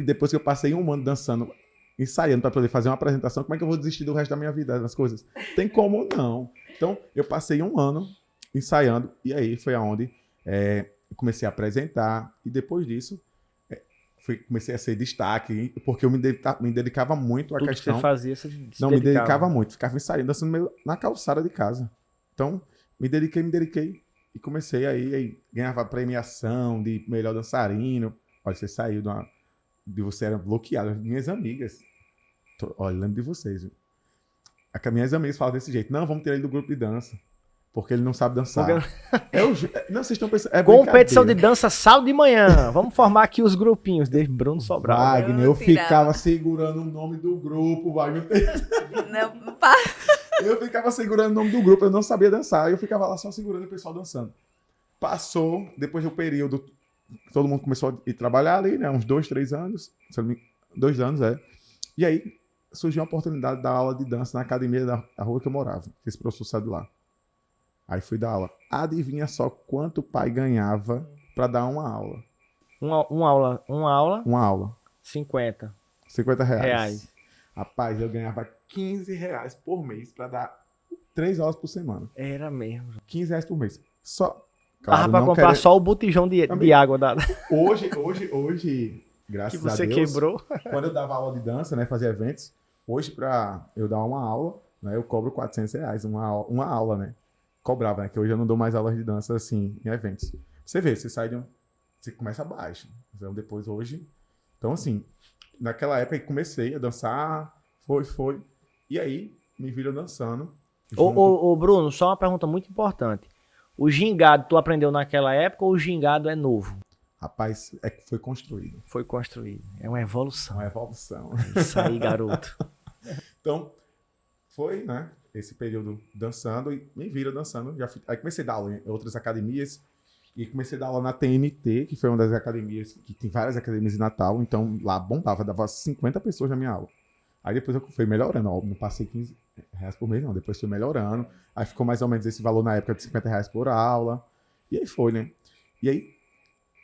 Depois que eu passei um ano dançando, ensaiando para poder fazer uma apresentação, como é que eu vou desistir do resto da minha vida das coisas? Tem como não. Então, eu passei um ano ensaiando, e aí foi aonde eu comecei a apresentar, e depois disso, comecei a ser destaque, porque eu me dedicava muito à Tudo que questão. você fazia, você se Não, me dedicava. dedicava muito, ficava ensaiando, dançando meio na calçada de casa. Então, me dediquei, e comecei aí ganhava premiação de melhor dançarino. Olha, você saiu de você era bloqueado. Minhas amigas, olha, lembro de vocês, viu? Minhas amigas falam desse jeito, não, vamos tirar ele do grupo de dança, porque ele não sabe dançar. Não, vocês estão pensando, Competição de brincadeira. dança sábado de manhã. Vamos formar aqui os grupinhos de Bruno Sobral. Wagner, eu Tirava. ficava segurando o nome do grupo, Wagner. Não, pá. Eu ficava segurando o nome do grupo, eu não sabia dançar. Eu ficava lá só segurando o pessoal dançando. Passou, depois do período, todo mundo começou a ir trabalhar ali, né? Uns 2, 3 anos. 2 anos, E aí surgiu a oportunidade de dar aula de dança na academia da rua que eu morava. Esse professor saiu de lá. Aí fui dar aula. Adivinha só quanto o pai ganhava para dar uma aula? Uma aula, Uma aula. 50 R$50. reais. Rapaz, eu ganhava R$15 por mês para dar 3 aulas por semana. Era mesmo. R$15 por mês. Só. Dava pra não comprar quero- só o botijão de água Hoje, que graças você a Deus, quebrou. quando eu dava aula de dança, né, fazia eventos, hoje pra eu dar uma aula, né, eu cobro R$400, uma aula, né, cobrava, né, que hoje eu não dou mais aulas de dança, assim, em eventos. Você vê, você começa baixo, então depois hoje, então assim, naquela época eu comecei a dançar, foi, e aí me viram dançando. junto- Ô, Bruno, só uma pergunta muito importante. O gingado tu aprendeu naquela época ou o gingado é novo? Rapaz, é que foi construído. Foi construído. É uma evolução. Uma evolução. Isso aí, garoto. Então, foi, né, esse período dançando e me viram dançando. Aí comecei a dar aula em outras academias e comecei a dar aula na TNT, que foi uma das academias, que tem várias academias em Natal, então lá bombava, dava 50 pessoas na minha aula. Aí depois eu fui melhorando, ó, não passei R$15 por mês não, depois fui melhorando. Aí ficou mais ou menos esse valor na época de R$50 por aula. E aí foi, né? E aí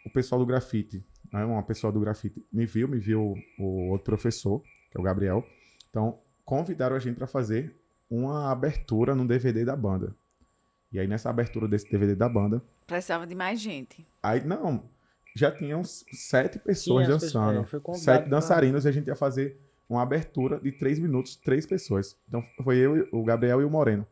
o pessoal do grafite, né, uma pessoa do grafite me viu o outro professor, que é o Gabriel. Então, convidaram a gente para fazer uma abertura no DVD da banda. E aí, nessa abertura desse DVD da banda... Precisava de mais gente. Aí, não, já tinham 7 pessoas Tinha dançando. foi convidado 7 dançarinos e a gente ia fazer uma abertura de 3 minutos, 3 pessoas. Então, foi eu, o Gabriel e o Moreno.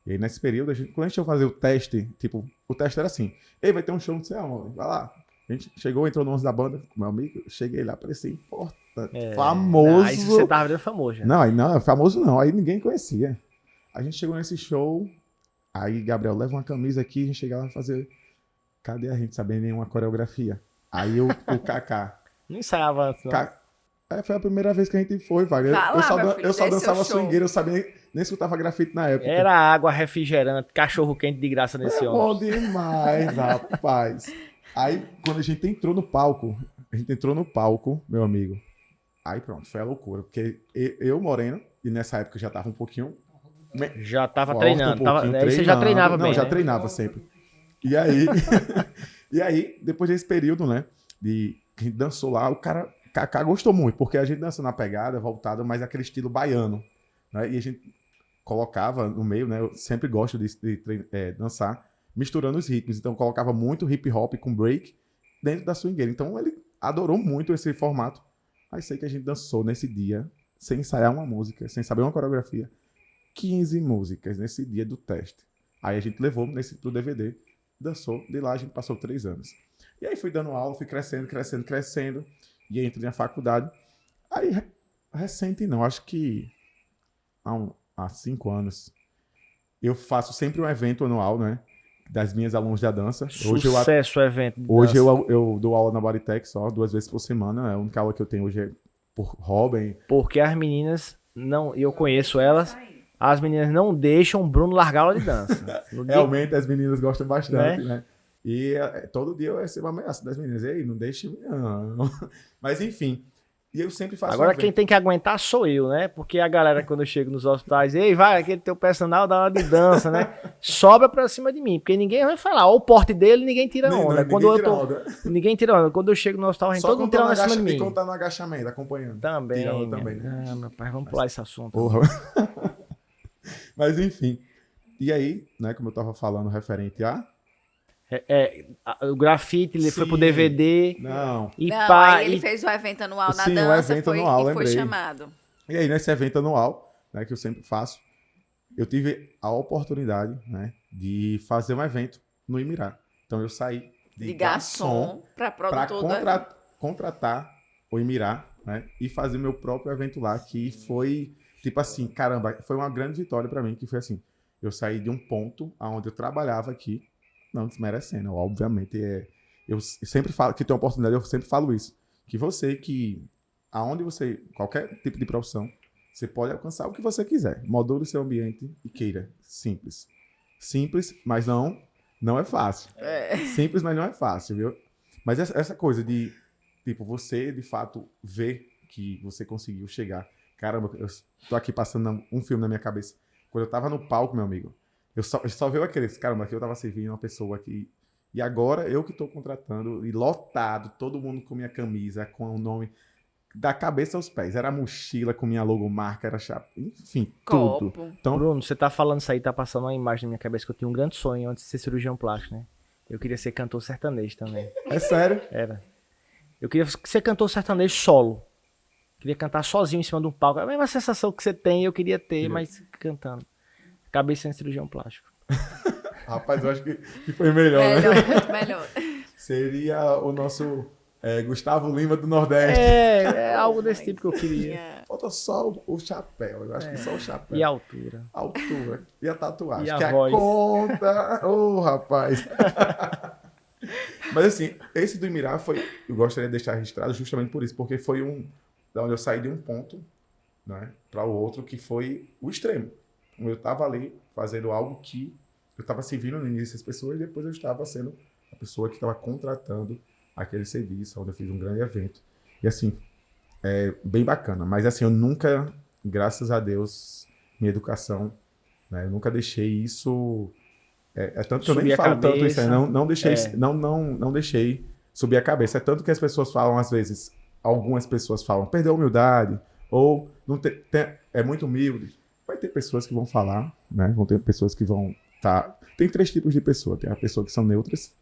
E aí, nesse período, quando a gente ia fazer o teste, tipo, o teste era assim, ei, vai ter um show, não sei aonde, vai lá. A gente chegou, entrou no 11 da banda, com meu amigo, cheguei lá, parecia importante, famoso. Aí você tava virando famoso já. Não, famoso não, aí ninguém conhecia. A gente chegou nesse show, aí Gabriel leva uma camisa aqui, a gente chega lá e fazer, cadê a gente sabendo nenhuma coreografia? Aí o Kaká. Não ensaiava antes, não. Foi a primeira vez que a gente foi, Wagner. Eu só dançava swingueiro, eu sabia, nem escutava grafite na época. Era água, refrigerante, cachorro quente de graça nesse É bom demais, rapaz. Aí, quando a gente entrou no palco, meu amigo, aí pronto, foi a loucura. Porque eu, Moreno, e nessa época já tava um pouquinho... Já tava forte, treinando. Aí você já treinava bem, Não, já né? treinava sempre. E aí, e aí, depois desse período, né, que a gente dançou lá, o cara... Kaká gostou muito, porque a gente dança na pegada, voltada, mas aquele estilo baiano, né? E a gente colocava no meio, né? Eu sempre gosto de dançar, misturando os ritmos. Então, colocava muito hip hop com break dentro da swingueira. Então, ele adorou muito esse formato. Aí sei que a gente dançou nesse dia, sem ensaiar uma música, sem saber uma coreografia. 15 músicas nesse dia do teste. Aí a gente levou pro DVD, dançou. De lá a gente passou 3 anos. E aí fui dando aula, fui crescendo. E aí entrei na faculdade. Aí, recente não, acho que há 5 anos, eu faço sempre um evento anual, né? Das minhas alunas da dança. Sucesso, evento. Hoje eu dou aula na Bodytech só 2 vezes por semana. A única aula que eu tenho hoje é por Robin. Porque as meninas, eu conheço elas, as meninas não deixam o Bruno largar a aula de dança. Realmente as meninas gostam bastante, né? E todo dia eu recebo ameaça das meninas. Ei, não deixe não. Mas enfim. E eu sempre faço. Agora quem tem que aguentar sou eu, né? Porque a galera, quando eu chego nos hospitais, ei, vai, aquele teu personal da aula de dança, né? Sobra pra cima de mim. Porque ninguém vai falar. Ó, o porte dele, ninguém tira onda. Ninguém tira onda. Quando eu chego no hospital, a gente todo mundo tira onda acima de mim. E quando tá no agachamento, acompanhando. Também. Né? Meu pai, vamos pular esse assunto. Porra. Mas enfim. E aí, né, como eu tava falando, referente a... o grafite, ele foi pro DVD. Não. Aí ele fez o evento anual na dança, o evento anual, foi chamado. E aí, nesse evento anual, né, que eu sempre faço, eu tive a oportunidade, né, de fazer um evento no Imirá. Então, eu saí de garçom para contratar o Imirá, né, e fazer meu próprio evento lá, que foi, tipo assim, caramba, foi uma grande vitória para mim, que foi assim, eu saí de um ponto onde eu trabalhava aqui, não desmerecendo, obviamente, eu sempre falo, que tem oportunidade, eu sempre falo isso, que aonde você, qualquer tipo de profissão, você pode alcançar o que você quiser, module o seu ambiente e queira, simples, mas não é fácil, simples, mas não é fácil, viu? Mas essa coisa de, tipo, você, de fato, ver que você conseguiu chegar, caramba, eu tô aqui passando um filme na minha cabeça, quando eu tava no palco, meu amigo, eu só vi aqueles, caramba, aqui eu tava servindo uma pessoa aqui, e agora eu que tô contratando, e lotado, todo mundo com minha camisa, com o nome, da cabeça aos pés, era mochila com minha logomarca, era chapa, enfim, Copo. tudo. Então, Bruno, você tá falando isso aí, tá passando uma imagem na minha cabeça que eu tinha um grande sonho antes de ser cirurgião plástico, né? Eu queria ser cantor sertanejo também. É sério? Era. Eu queria ser cantor sertanejo solo. Queria cantar sozinho em cima de um palco. A mesma sensação que você tem, eu queria ter, mas cantando. Acabei sendo cirurgião plástico. Rapaz, eu acho que foi melhor, né? Muito melhor. Seria o nosso Gustavo Lima do Nordeste. É algo desse tipo que eu queria. Falta só o chapéu, eu acho que só o chapéu. E a altura. A altura. E a tatuagem. E a que voz. conta. Ô, rapaz. Mas assim, esse do Imirar eu gostaria de deixar registrado justamente por isso, porque foi da onde eu saí de um ponto, né, para o outro, que foi o extremo. Eu estava ali fazendo algo que eu estava servindo no início as pessoas, e depois eu estava sendo a pessoa que estava contratando aquele serviço, onde eu fiz um grande evento. E assim, bem bacana. Mas assim, eu nunca, graças a Deus, minha educação, né, eu nunca deixei isso. Tanto que eu Subir nem a falo tanto isso aí, cabeça. não deixei, É. não deixei subir a cabeça. É tanto que as pessoas falam, às vezes, algumas pessoas falam, perdeu a humildade, ou não é muito humilde. Vai ter pessoas que vão falar, né? Vão ter pessoas que vão tá. Tem 3 tipos de pessoa. Tem as pessoas que são neutras,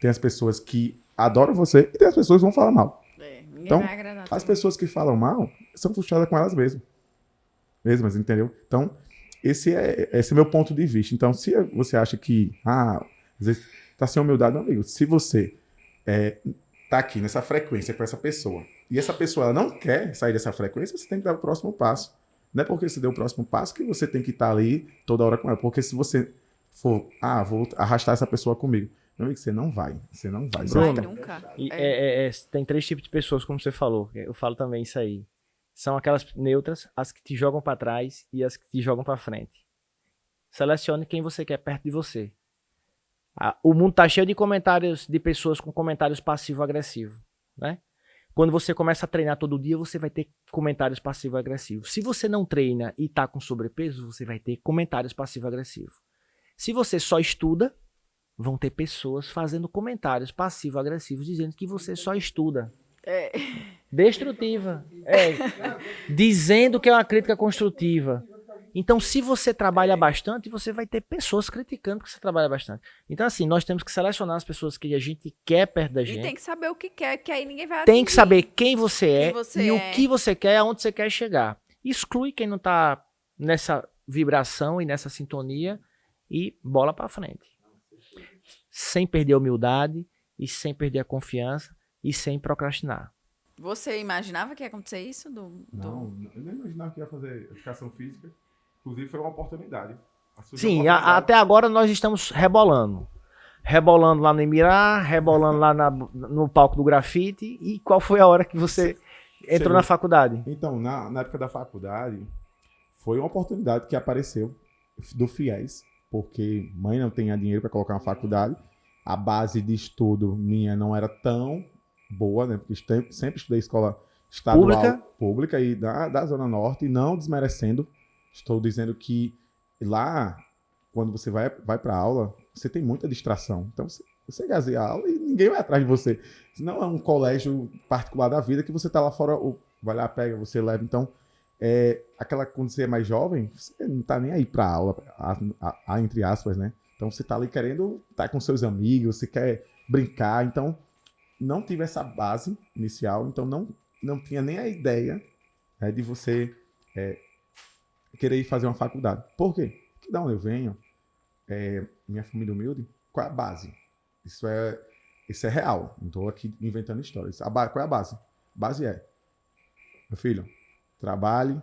tem as pessoas que adoram você e tem as pessoas que vão falar mal. Ninguém Então, vai agradar as também. pessoas que falam mal são frustradas com elas mesmas, entendeu? Então, esse é meu ponto de vista. Então, se você acha que, às vezes, tá sem humildade, meu amigo, se você tá aqui nessa frequência com essa pessoa, e essa pessoa ela não quer sair dessa frequência, você tem que dar o próximo passo. Não é porque você deu o próximo passo que você tem que estar ali toda hora com ela. Porque se você for, vou arrastar essa pessoa comigo, meu amigo, você não vai. Você não vai. Vai Bruno, nunca. E tem 3 tipos de pessoas, como você falou. Eu falo também isso aí. São aquelas neutras, as que te jogam pra trás e as que te jogam pra frente. Selecione quem você quer perto de você. O mundo tá cheio de comentários de pessoas com comentários passivo-agressivo, né? Quando você começa a treinar todo dia, você vai ter comentários passivo-agressivos. Se você não treina e tá com sobrepeso, você vai ter comentários passivo-agressivos. Se você só estuda, vão ter pessoas fazendo comentários passivo-agressivos dizendo que você só estuda. Destrutiva. Dizendo que é uma crítica construtiva. Então, se você trabalha bastante, você vai ter pessoas criticando que você trabalha bastante. Então, assim, nós temos que selecionar as pessoas que a gente quer perto da E gente. tem que saber o que quer, que aí ninguém vai Tem que atingir. saber quem você é Quem você e é. o que você quer, aonde você quer chegar. Exclui quem não tá nessa vibração e nessa sintonia e bola pra frente. Sem perder a humildade e sem perder a confiança e sem procrastinar. Você imaginava que ia acontecer isso? Não, eu nem imaginava que ia fazer educação física. Inclusive, foi uma oportunidade. Sim, até agora nós estamos rebolando. Rebolando lá no Emirá, rebolando lá no palco do grafite. E qual foi a hora que você entrou na faculdade? Então, na época da faculdade, foi uma oportunidade que apareceu do FIES, porque mãe não tinha dinheiro para colocar na faculdade. A base de estudo minha não era tão boa, né? Porque sempre estudei escola estadual pública e da Zona Norte, e não desmerecendo. Estou dizendo que lá, quando você vai para aula, você tem muita distração. Então, você gazeia a aula e ninguém vai atrás de você. Não é um colégio particular da vida que você tá lá fora, vai lá, pega, você leva. Então, quando você é mais jovem, você não tá nem aí para aula, entre aspas, né? Então, você tá ali querendo estar com seus amigos, você quer brincar. Então, não tive essa base inicial, então não tinha nem a ideia, né, de você querer ir fazer uma faculdade. Por quê? Porque da onde eu venho, minha família humilde, qual é a base? Isso é real. Não estou aqui inventando histórias. Qual é a base? A base é, meu filho, trabalhe,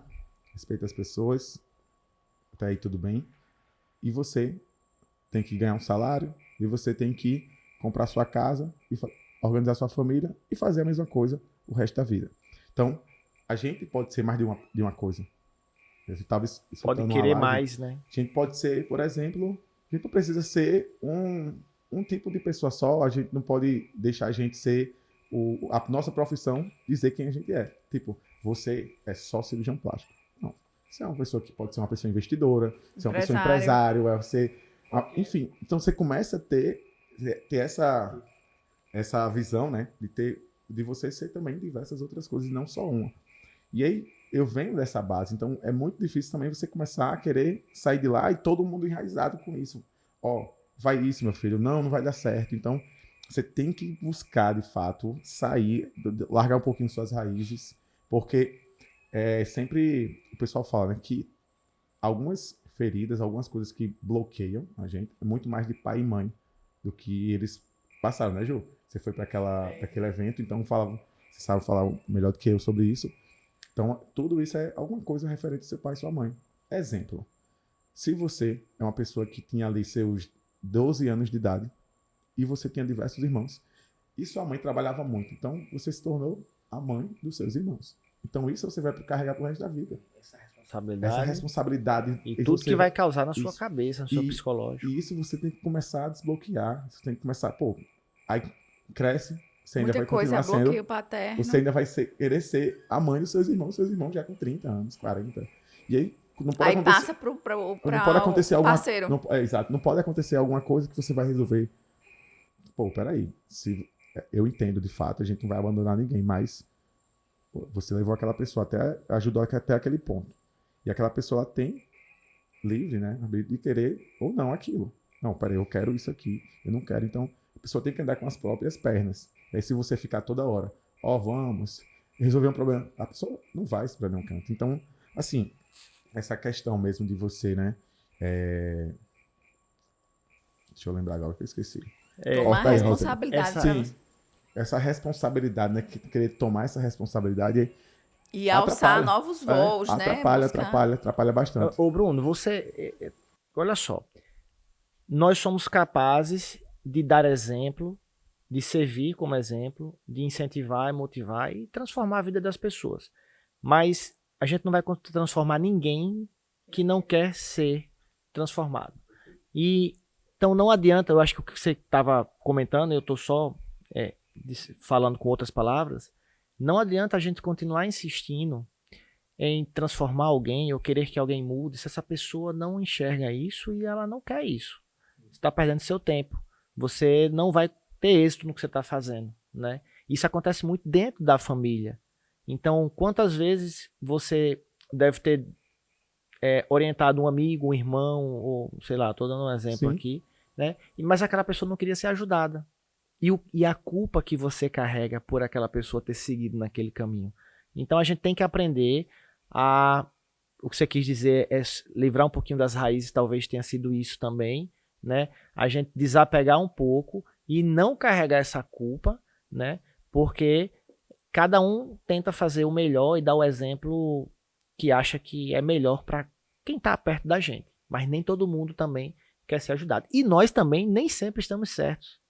respeite as pessoas, até aí tudo bem, e você tem que ganhar um salário, e você tem que comprar sua casa, e organizar sua família, e fazer a mesma coisa o resto da vida. Então, a gente pode ser mais de uma coisa. Eu estava Pode querer mais, né? A gente pode ser, por exemplo, a gente não precisa ser um tipo de pessoa só, a gente não pode deixar a gente ser a nossa profissão, dizer quem a gente é. Tipo, você é só cirurgião plástico. Não. Você é uma pessoa que pode ser uma pessoa investidora, você é uma pessoa empresário, enfim. Então você começa a ter essa visão, né, de você ser também diversas outras coisas, não só uma. E aí, eu venho dessa base, então é muito difícil também você começar a querer sair de lá e todo mundo enraizado com isso. Vai isso, meu filho, não vai dar certo. Então, você tem que buscar, de fato, sair, largar um pouquinho suas raízes, porque sempre o pessoal fala, né, que algumas feridas, algumas coisas que bloqueiam a gente, é muito mais de pai e mãe do que eles passaram, né, Ju? Você foi para aquele evento, então você sabe falar melhor do que eu sobre isso. Então, tudo isso é alguma coisa referente ao seu pai e sua mãe. Exemplo, se você é uma pessoa que tinha ali seus 12 anos de idade e você tinha diversos irmãos, e sua mãe trabalhava muito. Então, você se tornou a mãe dos seus irmãos. Então, isso você vai carregar pro resto da vida. Essa responsabilidade. E tudo você que vai causar na sua isso. cabeça, no seu psicológico. E isso você tem que começar a desbloquear. Você tem que começar, aí cresce, você ainda Muita vai coisa continuar é sendo... bloqueio paterno. Você ainda vai querer ser a mãe dos seus irmãos já com 30 anos, 40. E aí não pode Aí acontecer... passa não pode acontecer o parceiro. Exato. Não pode acontecer alguma coisa que você vai resolver. Pô, peraí. Eu entendo, de fato, a gente não vai abandonar ninguém, mas pô, você levou aquela pessoa ajudou até aquele ponto. E aquela pessoa ela tem livre, né? De querer ou não aquilo. Não, peraí, eu quero isso aqui. Eu não quero. Então, a pessoa tem que andar com as próprias pernas. E aí, se você ficar toda hora, vamos resolver um problema, a pessoa não vai se pra nenhum canto. Então, assim, essa questão mesmo de você, né? Deixa eu lembrar agora que eu esqueci. Tomar responsabilidade. Sim, essa responsabilidade, né? Querer tomar essa responsabilidade e alçar novos voos, né? Atrapalha bastante. Ô, Bruno, olha só. Nós somos capazes de dar exemplo, de servir como exemplo, de incentivar e motivar e transformar a vida das pessoas. Mas a gente não vai transformar ninguém que não quer ser transformado. Então não adianta, eu acho que o que você estava comentando, eu estou só falando com outras palavras, não adianta a gente continuar insistindo em transformar alguém ou querer que alguém mude se essa pessoa não enxerga isso e ela não quer isso. Você está perdendo seu tempo. Você não vai ter êxito no que você está fazendo, né? Isso acontece muito dentro da família. Então, quantas vezes você deve ter orientado um amigo, um irmão, ou sei lá, estou dando um exemplo aqui, né? Mas aquela pessoa não queria ser ajudada. E a culpa que você carrega por aquela pessoa ter seguido naquele caminho. Então a gente tem que aprender o que você quis dizer é livrar um pouquinho das raízes, talvez tenha sido isso também, né? A gente desapegar um pouco e não carregar essa culpa, né? Porque cada um tenta fazer o melhor e dar o exemplo que acha que é melhor para quem está perto da gente. Mas nem todo mundo também quer ser ajudado. E nós também nem sempre estamos certos.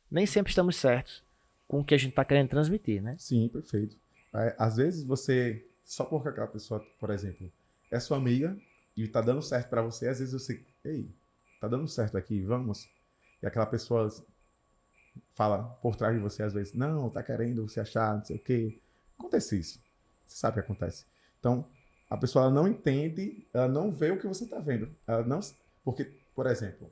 Nem sempre estamos certos com o que a gente está querendo transmitir, né? Sim, perfeito. Às vezes você, só porque aquela pessoa, por exemplo, é sua amiga e tá dando certo para você, às vezes você, ei, tá dando certo aqui, vamos? E aquela pessoa fala por trás de você, às vezes, não, tá querendo se achar, não sei o quê. Acontece isso. Você sabe o que acontece. Então, a pessoa ela não entende, ela não vê o que você tá vendo. Ela não, porque, por exemplo,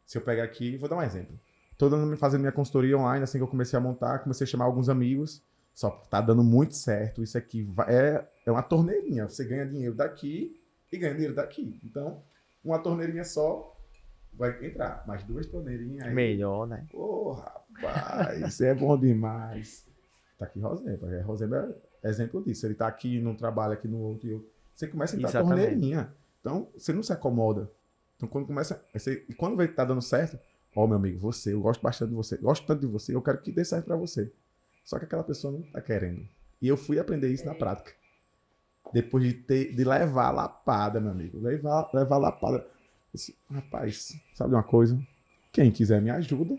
se eu pegar aqui, vou dar um exemplo. Tô fazendo minha consultoria online, assim que eu comecei a montar, comecei a chamar alguns amigos, só tá dando muito certo, isso aqui é uma torneirinha, você ganha dinheiro daqui e ganha dinheiro daqui. Então, uma torneirinha só vai entrar, mais 2 torneirinhas aí. Melhor, né? Rapaz, é bom demais. Tá aqui Rosemba, Rosemba é exemplo disso, ele tá aqui num trabalho, aqui no outro, você começa a entrar torneirinha. Então, você não se acomoda. Então, quando vai estar dando certo, meu amigo, eu gosto bastante de você, gosto tanto de você, eu quero que dê certo pra você. Só que aquela pessoa não tá querendo. E eu fui aprender isso na prática. Depois de levar a lapada, meu amigo. Levar a lapada. Rapaz, sabe uma coisa? Quem quiser me ajuda,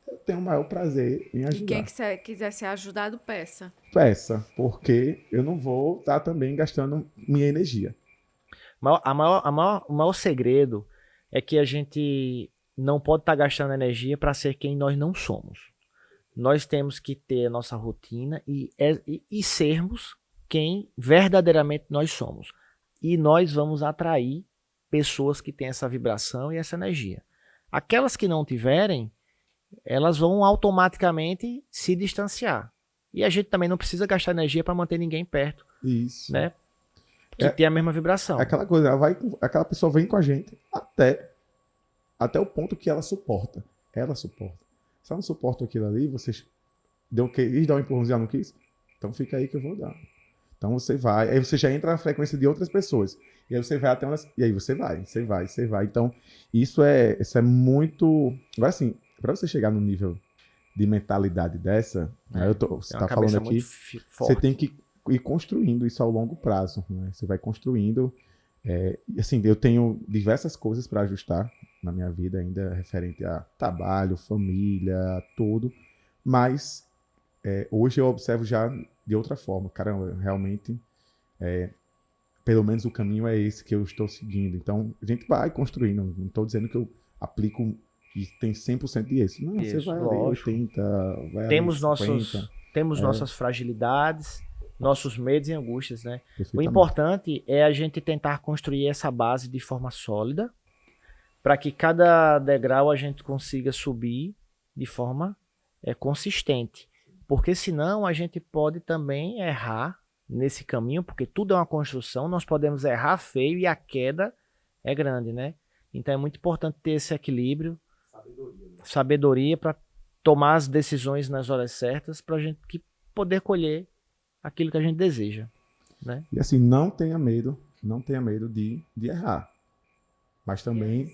eu tenho o maior prazer em ajudar. E quem quiser ser ajudado, peça. Peça, porque eu não vou estar também gastando minha energia. O maior segredo é que a gente não pode estar gastando energia para ser quem nós não somos. Nós temos que ter a nossa rotina e sermos quem verdadeiramente nós somos. E nós vamos atrair pessoas que têm essa vibração e essa energia. Aquelas que não tiverem, elas vão automaticamente se distanciar. E a gente também não precisa gastar energia para manter ninguém perto. Isso. Né? Que tem a mesma vibração. Aquela coisa, aquela pessoa vem com a gente até o ponto que ela suporta. Ela suporta. Se ela não suporta aquilo ali, você quis dar um empurrãozinho, não quis? Então fica aí que eu vou dar. Então você vai, aí você já entra na frequência de outras pessoas. E aí você vai até e aí você vai. Então, isso é muito... Agora assim, para você chegar no nível de mentalidade dessa, você está falando aqui, você tem que ir construindo isso ao longo prazo. Né? Você vai construindo. Assim, eu tenho diversas coisas para ajustar na minha vida ainda, referente a trabalho, família, tudo. Mas hoje eu observo já de outra forma. Caramba, realmente, pelo menos o caminho é esse que eu estou seguindo. Então, a gente vai construindo. Não estou dizendo que eu aplico e tem 100% de êxito. Não, você Isso, vai ali lógico. 80, vai Temos ali 50. nossas fragilidades, nossos medos e angústias, né? O Perfeitamente. importante é a gente tentar construir essa base de forma sólida, para que cada degrau a gente consiga subir de forma consistente. Porque senão a gente pode também errar nesse caminho, porque tudo é uma construção, nós podemos errar feio e a queda é grande, né? Então é muito importante ter esse equilíbrio, sabedoria para tomar as decisões nas horas certas, para a gente poder colher aquilo que a gente deseja, né? E assim, não tenha medo de errar. Mas também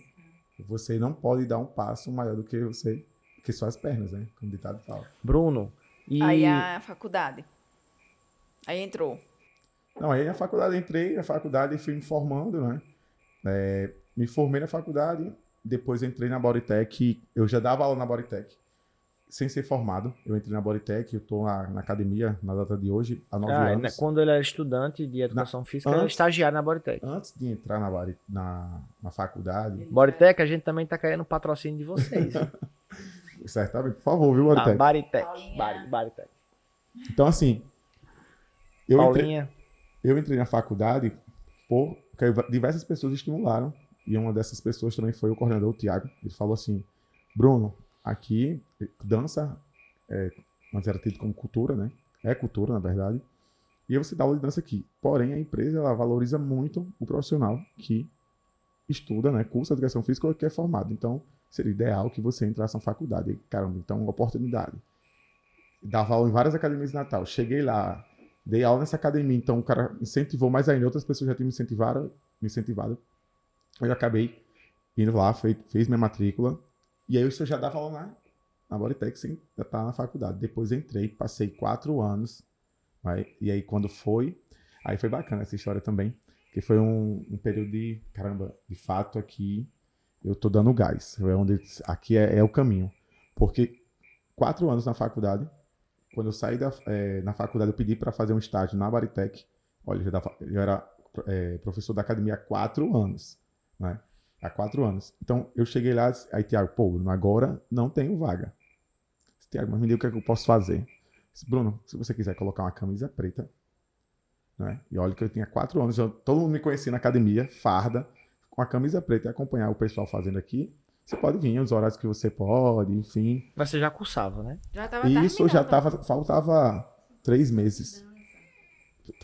você não pode dar um passo maior do que suas pernas, né? Como o ditado fala. Bruno, e Aí a faculdade. Aí entrou. Não, aí na faculdade entrei, na faculdade fui me formando, né? Me formei na faculdade, depois entrei na Bodytech, eu já dava aula na Bodytech, sem ser formado. Eu entrei na Bodytech, eu estou na academia, na data de hoje, há 9 anos. quando ele era estudante de educação física, ele era antes- estagiário na Bodytech. Antes de entrar na faculdade, Bodytech, a gente também tá querendo patrocínio de vocês. certamente, por favor, viu, A Bodytech? Bodytech. Bodytech. Então, assim, eu entrei, Paulinha, eu entrei na faculdade porque diversas pessoas estimularam, e uma dessas pessoas também foi o coordenador, o Thiago. Ele falou assim: Bruno, aqui, dança, antes era tido como cultura, né? É cultura, na verdade. E aí você dá aula de dança aqui. Porém, a empresa, ela valoriza muito o profissional que estuda, né? Curso de educação física ou que é formado. Então, seria ideal que você entrasse na faculdade. E, caramba, então, oportunidade. Dava aula em várias academias de Natal. Cheguei lá, dei aula nessa academia, então o cara incentivou mais ainda. Outras pessoas já tinham me incentivado. Eu acabei indo lá, fez minha matrícula. E aí eu já dava aula na Bodytech sem já estar na faculdade. Depois entrei, passei 4 anos. E aí quando aí foi bacana essa história também. Que foi um período de, caramba, de fato aqui eu tô dando gás. Aqui é o caminho. Porque 4 anos na faculdade, quando eu saí na faculdade, eu pedi para fazer um estágio na Bodytech. Olha, eu era professor da academia há 4 anos, né? Há 4 anos. Então, eu cheguei lá, aí, Thiago, agora não tenho vaga. Thiago, mas me diga o que é que eu posso fazer. Disse, Bruno, se você quiser colocar uma camisa preta, né? E olha que eu tinha 4 anos, todo mundo me conhecia na academia, farda, com a camisa preta e acompanhar o pessoal fazendo aqui. Você pode vir, os horários que você pode, enfim. mas você já cursava, né? Já tava E isso já terminando. faltava 3 meses.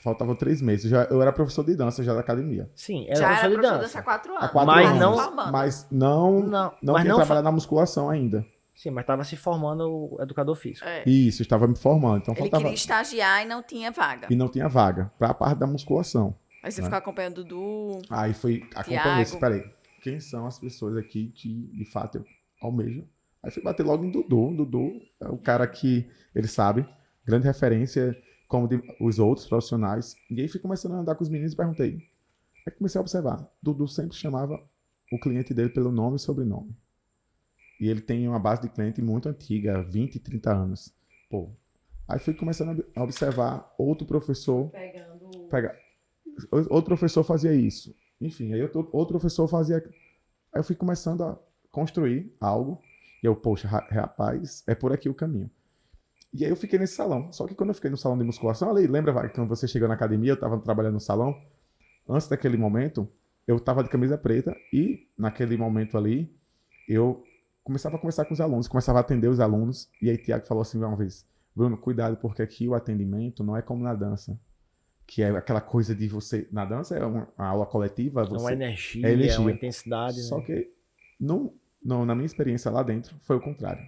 Faltavam 3 meses. Eu era professor de dança já da academia. Sim, Já era professor era de professor dança. dessa há 4 anos. Há 4 Mas anos. não- formando. Mas não mas tinha não trabalhado na musculação ainda. Sim, mas estava se formando o educador físico. É. Isso, estava me formando. Então Ele faltava. queria estagiar e não tinha vaga. E não tinha vaga para a parte da musculação. Aí você né? ficou acompanhando o Dudu. Aí fui acompanhei. Thiago. Espera aí. Quem são as pessoas aqui que de fato eu almejo? Aí fui bater logo em Dudu. Dudu é o cara que ele sabe, grande referência, como os outros profissionais. E aí fui começando a andar com os meninos e perguntei. Aí comecei a observar. Dudu sempre chamava o cliente dele pelo nome e sobrenome. E ele tem uma base de cliente muito antiga, 20, 30 anos. Pô. Aí fui começando a observar outro professor. Outro professor fazia isso. Enfim, aí outro professor fazia. Aí eu fui começando a construir algo. E eu, poxa, rapaz, é por aqui o caminho. E aí eu fiquei nesse salão. Só que quando eu fiquei no salão de musculação, ali, lembra, Wagner, quando você chegou na academia, eu estava trabalhando no salão. Antes daquele momento, eu estava de camisa preta e naquele momento ali, eu começava a conversar com os alunos, começava a atender os alunos. E aí Thiago falou assim uma vez, Bruno, cuidado, porque aqui o atendimento não é como na dança. Que é aquela coisa de você... Na dança é uma aula coletiva. É uma energia, energia. uma intensidade. Só né? que na minha experiência lá dentro, foi o contrário.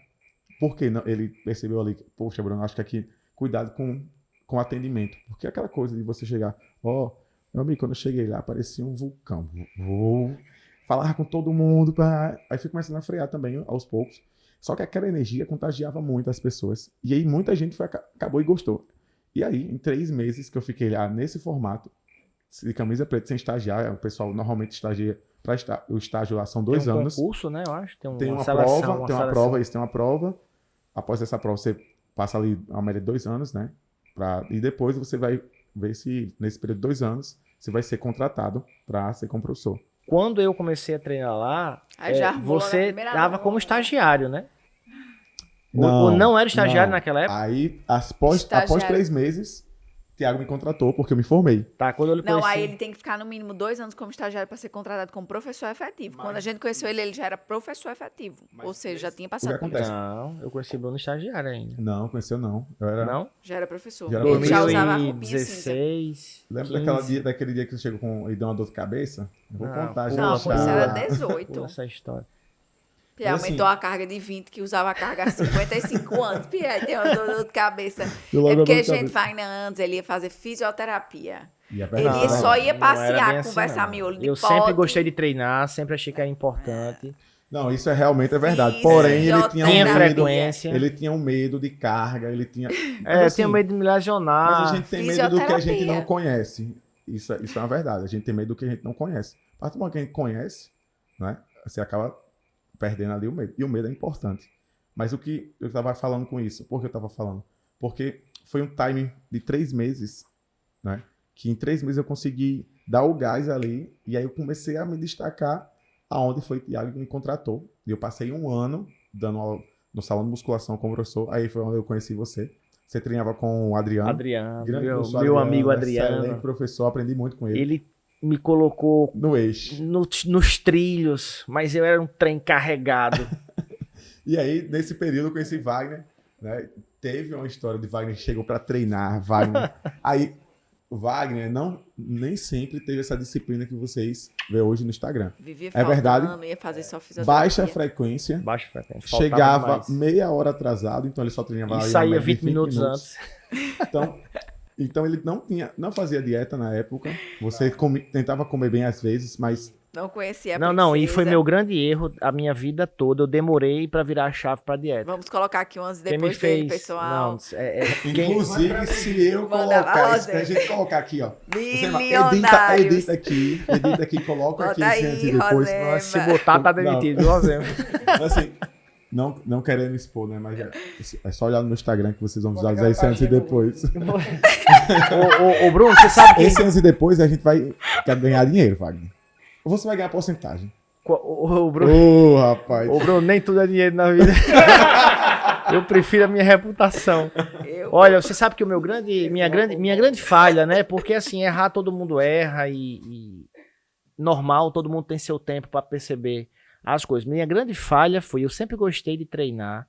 Porque ele percebeu ali, poxa, Bruno, acho que aqui, cuidado com o atendimento. Porque é aquela coisa de você chegar, meu amigo, quando eu cheguei lá, parecia um vulcão. Falava com todo mundo, aí fui começando a frear também, aos poucos. Só que aquela energia contagiava muito as pessoas. E aí muita gente acabou e gostou. E aí, em 3 meses que eu fiquei lá nesse formato, de camisa preta, sem estagiar, o pessoal normalmente estagia, o estágio lá são 2 tem um anos. concurso, né? Eu acho. Tem Tem uma uma seleção, prova, tem uma prova. após essa prova, você passa ali a média de 2 anos, né? E depois você vai ver se, nesse período de 2 anos, você vai ser contratado para ser como professor. Quando eu comecei a treinar lá, Aí já armou na você primeira estava mão. como estagiário, né? Ou não era estagiário não. naquela época? Aí, após Estagiário. 3 meses, Thiago me contratou porque eu me formei. Tá, quando eu lhe Não, conheci... aí ele tem que ficar no mínimo 2 anos como estagiário para ser contratado como professor efetivo. Quando a gente conheceu ele, ele já era professor efetivo. Ou seja, já tinha passado por acontece? isso. Não, eu conheci Bruno estagiário ainda. Não, conheceu não. Eu era... Não? Já era professor. Já era Ele professor. já usava a roupinha cinza. 2016, Lembra 15. daquele dia que você chegou com e deu uma dor de cabeça? Eu vou Não, contar já. Não, Poxa, pô, isso era já. 18. Pula essa história. Pierre Mas assim- aumentou a carga de 20, que usava a carga há 55 anos. Pierre tem uma dor de cabeça. Eu logo É porque dor a de gente cabeça. vai antes, ele ia fazer fisioterapia. E é Ele verdade. só ia Não passear, era bem assim, conversar não. miolo de Eu pote. sempre gostei de treinar, sempre achei que era importante. Não, isso é realmente verdade. Fiz, Porém, ele tinha Tinha um medo. frequência. Ele tinha um medo de carga, ele tinha. Mas, Eu assim, tinha medo de me lesionar. Mas a gente tem medo do que a gente Fisioterapia. não conhece. Isso é uma verdade. A gente tem medo do que a gente não conhece. A partir do momento que a gente conhece, né, você acaba perdendo ali o medo. E o medo é importante. Mas o que eu estava falando com isso? Por que eu estava falando? Porque foi um timing de 3 meses, né? Que em 3 meses eu consegui dar o gás ali. E aí eu comecei a me destacar aonde foi Thiago que me contratou. E eu passei 1 ano dando aula no salão de musculação como professor. Aí foi onde eu conheci você. Você treinava com o Adriano. Adriano, Grande meu professor amigo Excelente Adriano. professor, aprendi muito com ele. Ele me colocou No eixo. nos trilhos, mas eu era um trem carregado. E aí, nesse período, eu conheci Wagner, né? Teve uma história de Wagner que chegou para treinar, Wagner. Aí, o Wagner nem sempre teve essa disciplina que vocês vê hoje no Instagram. Vivia É verdade. faltando, ia fazer só fisioterapia. Baixa frequência, Baixa frequência. faltava chegava mais. meia hora atrasado, então ele só treinava E ali saía uma média de 20 minutos antes. Então ele não fazia dieta na época. Você tentava comer bem às vezes, mas Não conhecia a Não, e princesa. foi meu grande erro a minha vida toda. Eu demorei pra virar a chave pra dieta. Vamos colocar aqui um antes e Quem me depois dele, fez... pessoal. Não, quem... inclusive se eu Mandava colocar, Rosa. se a gente colocar aqui, ó. Você vai, Milionários. edita aqui, coloca aqui Bota esse aí, antes e depois. Rosé. Nossa, se botar, tá demitido, viu, Rosé? Assim, não querendo expor, né? Mas é só olhar no meu Instagram que vocês vão visualizar esse antes e depois. Ô, Bruno, você sabe que... Esse antes e depois a gente vai ganhar dinheiro, Wagner. Ou você vai ganhar porcentagem. Ô, Bruno... Ô, rapaz. Ô, Bruno, nem tudo é dinheiro na vida. Eu prefiro a minha reputação. Eu- Olha, você sabe que minha grande falha, né? Porque assim, errar todo mundo erra e normal, todo mundo tem seu tempo para perceber as coisas. Minha grande falha foi, eu sempre gostei de treinar,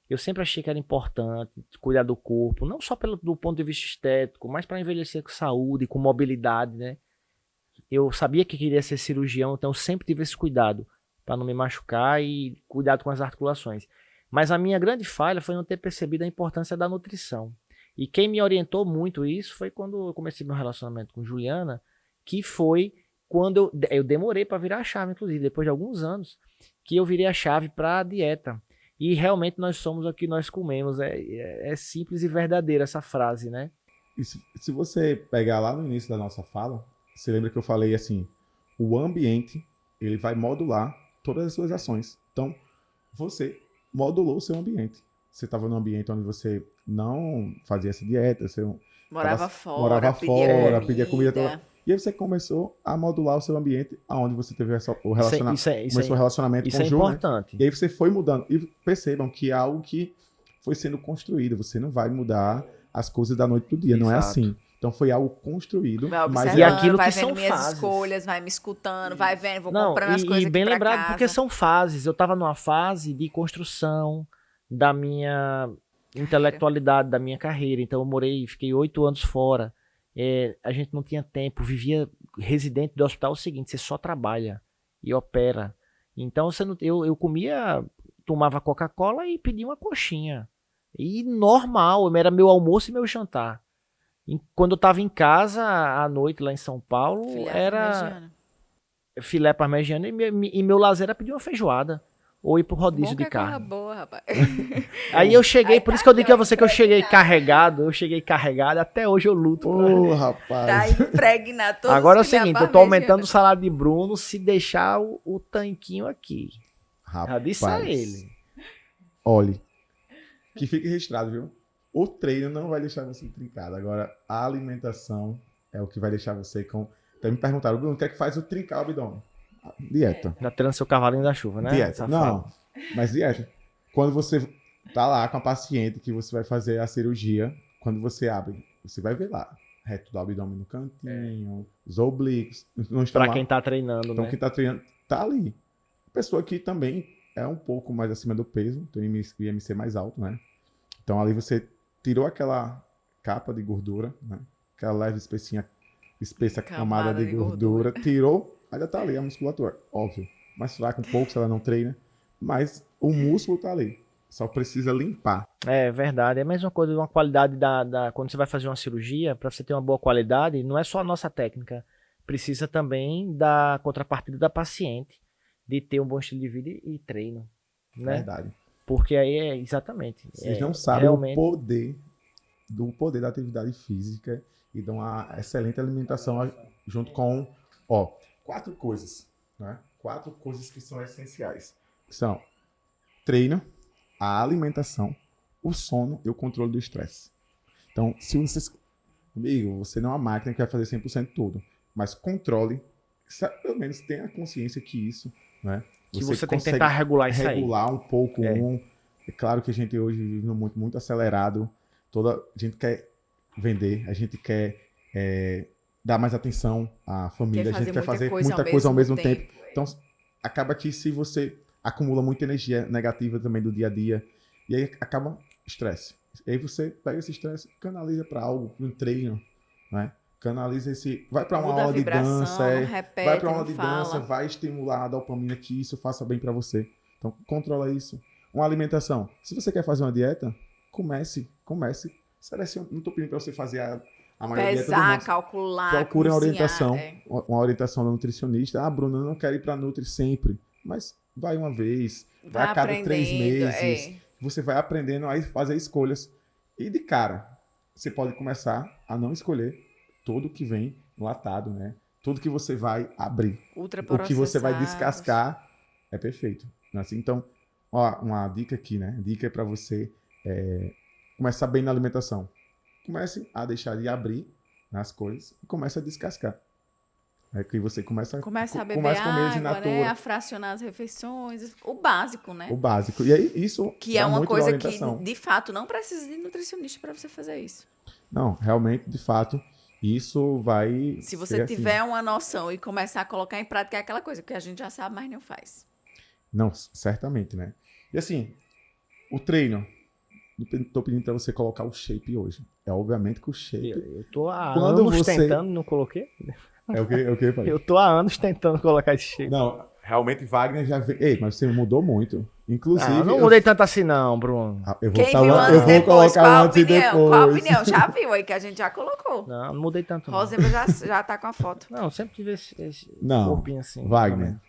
eu sempre achei que era importante cuidar do corpo, não só do ponto de vista estético, mas para envelhecer com saúde, com mobilidade, né? Eu sabia que queria ser cirurgião, então eu sempre tive esse cuidado para não me machucar e cuidado com as articulações. Mas a minha grande falha foi não ter percebido a importância da nutrição. E quem me orientou muito isso foi quando eu comecei meu relacionamento com Juliana, que foi quando eu demorei para virar a chave, inclusive, depois de alguns anos, que eu virei a chave para a dieta. E realmente nós somos o que nós comemos. É simples e verdadeira essa frase, né? E se você pegar lá no início da nossa fala, você lembra que eu falei assim, o ambiente, ele vai modular todas as suas ações. Então, você modulou o seu ambiente. Você estava num ambiente onde você não fazia essa dieta, você Morava fora, morava pedia pedia comida comida. toda. E aí você começou a modular o seu ambiente aonde você teve o relacionamento, Isso começou o relacionamento isso com é o Ju, né? importante. E aí você foi mudando. E percebam que é algo que foi sendo construído. Você não vai mudar as coisas da noite pro dia. Não é Exato. assim. Então foi algo construído. Vai Mas observando, E aquilo vai que vendo são minhas fases. escolhas, vai me escutando, vai vendo, vou Não, comprando as coisas e bem aqui pra lembrado, casa. porque são fases. Eu estava numa fase de construção da minha intelectualidade, da minha carreira. Então eu fiquei 8 anos fora. A gente não tinha tempo, vivia residente do hospital. É o seguinte, você só trabalha e opera. Então eu comia, tomava Coca-Cola e pedia uma coxinha. E normal, era meu almoço e meu jantar. Quando eu estava em casa à noite lá em São Paulo, Filé era parmegiana. filé parmegiana e meu lazer era pedir uma feijoada ou ir pro rodízio Bom que de é coisa carne. boa, rapaz. Aí eu cheguei, Aí por tá isso que eu digo a aqui, você ó, que eu cheguei impregnado. carregado, até hoje eu luto. Ô, rapaz. Tá impregnado todos Agora é o os filé seguinte, eu tô parmegiana. aumentando o salário de Bruno se deixar o tanquinho aqui. Já Rapaz. disse a ele. Olhe, Que fique registrado, viu? O treino não vai deixar você trincado. Agora, a alimentação é o que vai deixar você com... Até me perguntaram, Bruno, o que é que faz o trincar o abdômen? Dieta. Já treinando seu cavalinho da chuva, né? Dieta. Safado. Não, mas dieta. Quando você tá lá com a paciente que você vai fazer a cirurgia, quando você abre, você vai ver lá, reto do abdômen no cantinho, os oblíquos, não estão Pra lá. quem tá treinando, Então né? quem tá treinando, tá ali. Pessoa que também é um pouco mais acima do peso, tem o IMC mais alto, né? Então ali você tirou aquela capa de gordura, né? Aquela leve espessa camada de gordura, tirou, ainda tá ali a musculatura, óbvio. Mais fraco um pouco se ela não treina, mas o músculo tá ali. Só precisa limpar. É verdade. É a mesma coisa, uma qualidade quando você vai fazer uma cirurgia, para você ter uma boa qualidade, não é só a nossa técnica. Precisa também da contrapartida da paciente, de ter um bom estilo de vida e treino, né? Verdade. Porque aí é exatamente. Vocês não sabem realmente... o poder da atividade física e de uma excelente alimentação junto com, 4 coisas, né? 4 coisas que são essenciais. Que são treino, a alimentação, o sono e o controle do estresse. Então, se vocês... Amigo, você não é uma máquina que vai fazer 100% tudo, mas controle, pelo menos tenha consciência que isso, né? Que você tem que tentar regular isso aí. Regular um pouco. É claro que a gente hoje vive num mundo muito acelerado. A gente quer vender, a gente quer dar mais atenção à família, a gente quer fazer muita coisa ao mesmo tempo. Então, acaba que se você acumula muita energia negativa também do dia a dia, e aí acaba estresse. E aí você pega esse estresse, canaliza para algo, um treino, né? Canaliza esse... Vai para uma aula de dança, vai para uma aula de dança, vai estimular a dopamina, que isso faça bem para você. Então, controla isso. Uma alimentação. Se você quer fazer uma dieta, comece. Selecione. Não estou pedindo para você fazer a maior dieta do mundo. Calcular, procure uma cozinhar, orientação, uma orientação da nutricionista. Bruna, eu não quero ir para Nutri sempre, mas vai uma vez, vai a cada 3 meses. Você vai aprendendo a fazer escolhas. E de cara, você pode começar a não escolher tudo que vem enlatado, né? Tudo que você vai abrir. O que você vai descascar é perfeito. Assim, então, uma dica aqui, né? Dica é para você começar bem na alimentação. Comece a deixar de abrir as coisas e comece a descascar. É que você começa a beber água, né? A fracionar as refeições, o básico, né? O básico. E aí isso que é uma coisa que, de fato, não precisa de nutricionista para você fazer isso. Não, realmente, de fato, isso vai... Se você tiver uma noção e começar a colocar em prática, é aquela coisa que a gente já sabe, mas não faz. Não, certamente, né? E assim, o treino... Tô pedindo para você colocar o shape hoje. É obviamente que o shape... Eu tô há anos tentando, não coloquei. É o que, pai? Eu tô há anos tentando colocar esse shape. Não, realmente Wagner já veio... Ei, mas você mudou muito. Inclusive... Não mudei tanto assim não, Bruno. Eu vou colocar antes e depois. Qual a opinião? Já viu aí que a gente já colocou. Não mudei tanto não. Rosemary já tá com a foto. Não, sempre tive esse não, corpinho assim. Wagner.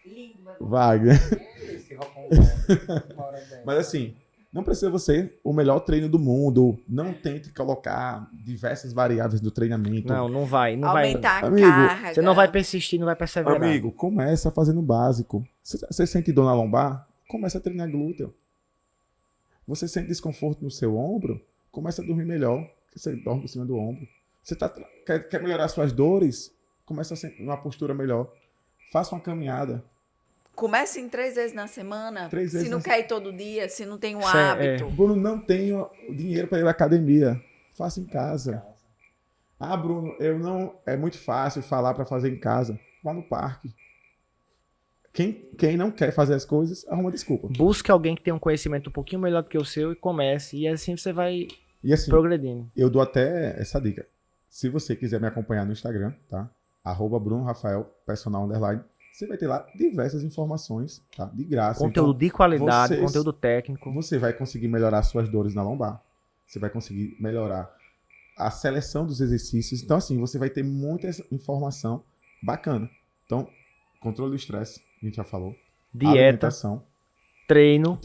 Mas assim... Não precisa você o melhor treino do mundo. Não tente colocar diversas variáveis do treinamento. Não vai. Aumentar a amigo, carga. Você não vai persistir, não vai perseverar. Amigo, começa fazendo o básico. Você sente dor na lombar? Começa a treinar glúteo. Você sente desconforto no seu ombro? Começa a dormir melhor. Você dorme por cima do ombro. Você quer melhorar suas dores? Começa a sentir uma postura melhor. Faça uma caminhada. Comece em 3 vezes na semana. 3 vezes se não quer ir todo dia, se não tem um hábito. Bruno, não tenho dinheiro para ir à academia. Faça em casa. Bruno, é muito fácil falar para fazer em casa. Vá no parque. Quem não quer fazer as coisas, arruma desculpa. Busque alguém que tenha um conhecimento um pouquinho melhor do que o seu e comece. E assim você vai progredindo. Eu dou até essa dica. Se você quiser me acompanhar no Instagram, tá? @BrunoRafael, personal _. Você vai ter lá diversas informações, tá? De graça. Conteúdo de qualidade, conteúdo técnico. Você vai conseguir melhorar suas dores na lombar. Você vai conseguir melhorar a seleção dos exercícios. Então, assim, você vai ter muita informação bacana. Então, controle do estresse, a gente já falou. Dieta, alimentação, treino,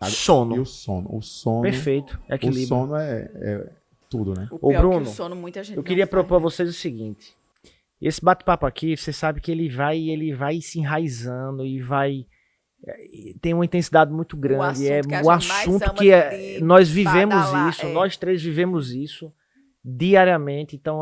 sono. E o sono. Perfeito. Equilíbrio. O sono é tudo, né? O pior Bruno, que o sono, muita gente eu queria propor a vocês o seguinte. Esse bate-papo aqui, você sabe que ele vai se enraizando e vai tem uma intensidade muito grande. assunto que a O gente mais assunto ama que de nós vivemos badalar, isso, nós três vivemos isso diariamente. Então,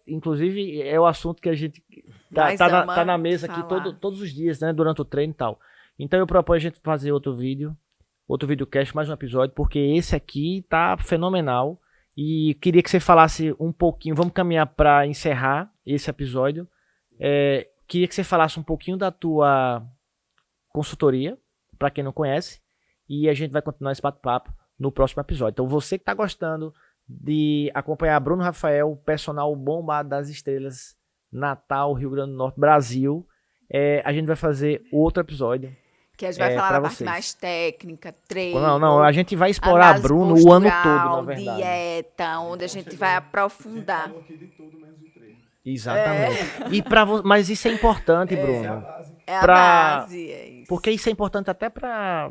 inclusive, é o assunto que a gente Mais tá ama na mesa aqui falar. todos os dias, né? Durante o treino e tal. Então, eu proponho a gente fazer outro videocast, mais um episódio, porque esse aqui tá fenomenal. E queria que você falasse um pouquinho, vamos caminhar para encerrar esse episódio. Queria que você falasse um pouquinho da tua consultoria, para quem não conhece, e a gente vai continuar esse bate-papo no próximo episódio. Então, você que está gostando de acompanhar Bruno Rafael, personal bombado das estrelas, Natal, Rio Grande do Norte, Brasil, a gente vai fazer outro episódio. Que a gente vai falar pra da parte vocês. mais técnica, treino. Não, a gente vai explorar análise Bruno o ano postural, todo, na verdade. dieta, onde a gente vai aprofundar. aqui de tudo menos de treino. Exatamente. Mas isso é importante, Bruno. É a Pra- base, é isso. Porque isso é importante até para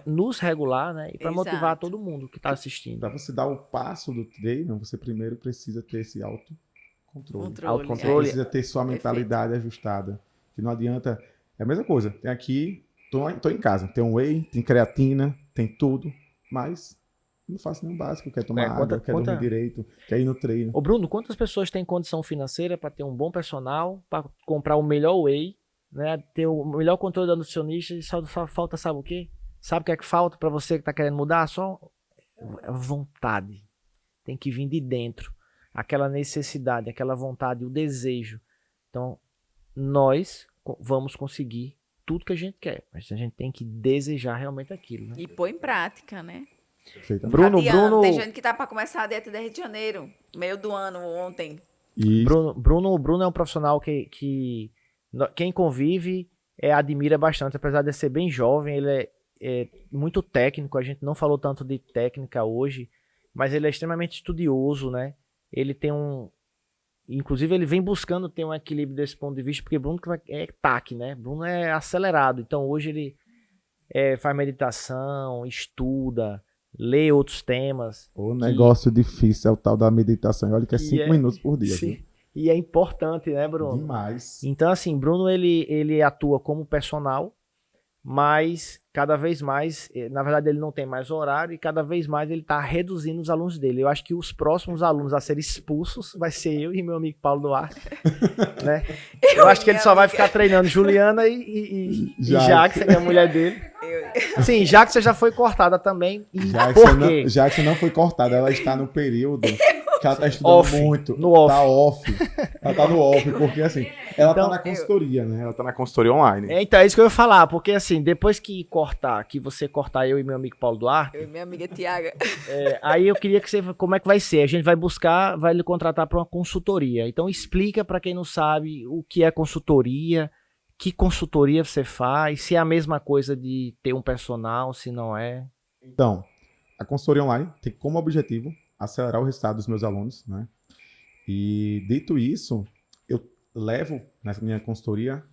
nos regular, né? E para Exato. motivar todo mundo que está assistindo. Para você dar o passo do treino, você primeiro precisa ter esse autocontrole. Autocontrole. Você precisa ter sua mentalidade ajustada. Que não adianta. É a mesma coisa. Tem aqui, tô em casa. Tem um whey, tem creatina, tem tudo. Mas não faço nenhum básico. Quer tomar água, quer dormir direito, quer ir no treino. Ô Bruno, quantas pessoas têm condição financeira para ter um bom personal, para comprar o melhor whey, né? Ter o melhor controle da nutricionista e só falta, sabe o quê? Sabe o que é que falta para você que está querendo mudar? Só vontade. Tem que vir de dentro. Aquela necessidade, aquela vontade, o desejo. Então, nós vamos conseguir tudo que a gente quer, mas a gente tem que desejar realmente aquilo, né? E pôr em prática, né? Perfeitamente. Bruno, Tem gente que tá para começar a dieta de Rio de Janeiro, meio do ano, ontem. E Bruno é um profissional que quem convive admira bastante, apesar de ser bem jovem, ele é muito técnico, a gente não falou tanto de técnica hoje, mas ele é extremamente estudioso, né? Ele tem inclusive ele vem buscando ter um equilíbrio desse ponto de vista, porque Bruno é TAC, né? Bruno é acelerado, então hoje ele faz meditação, estuda, lê outros temas. o negócio difícil é o tal da meditação. E olha que é 5 minutos por dia. Sim. Viu? E é importante, né, Bruno? Demais. Então, assim, Bruno, ele atua como personal, mas cada vez mais, na verdade, ele não tem mais horário e cada vez mais ele está reduzindo os alunos dele. Eu acho que os próximos alunos a serem expulsos vai ser eu e meu amigo Paulo Duarte, né? Eu acho que ele só vai ficar treinando Juliana e Jackson, que é a mulher dele. Sim, Jackson já foi cortada também. E por quê? Jackson não foi cortada, ela está no período que ela está estudando muito. No off. Tá off. Ela tá no off, porque assim, ela Então, tá na consultoria, né? Ela tá na consultoria online. Então, é isso que eu ia falar, porque assim, depois que você cortar eu e meu amigo Paulo Duarte, Eu e minha amiga Tiaga. aí eu queria que você, como é que vai ser? A gente vai lhe contratar para uma consultoria. Então explica para quem não sabe o que é consultoria, que consultoria você faz, se é a mesma coisa de ter um personal, se não é. Então, a consultoria online tem como objetivo acelerar o resultado dos meus alunos, né? E dito isso, eu levo nessa minha consultoria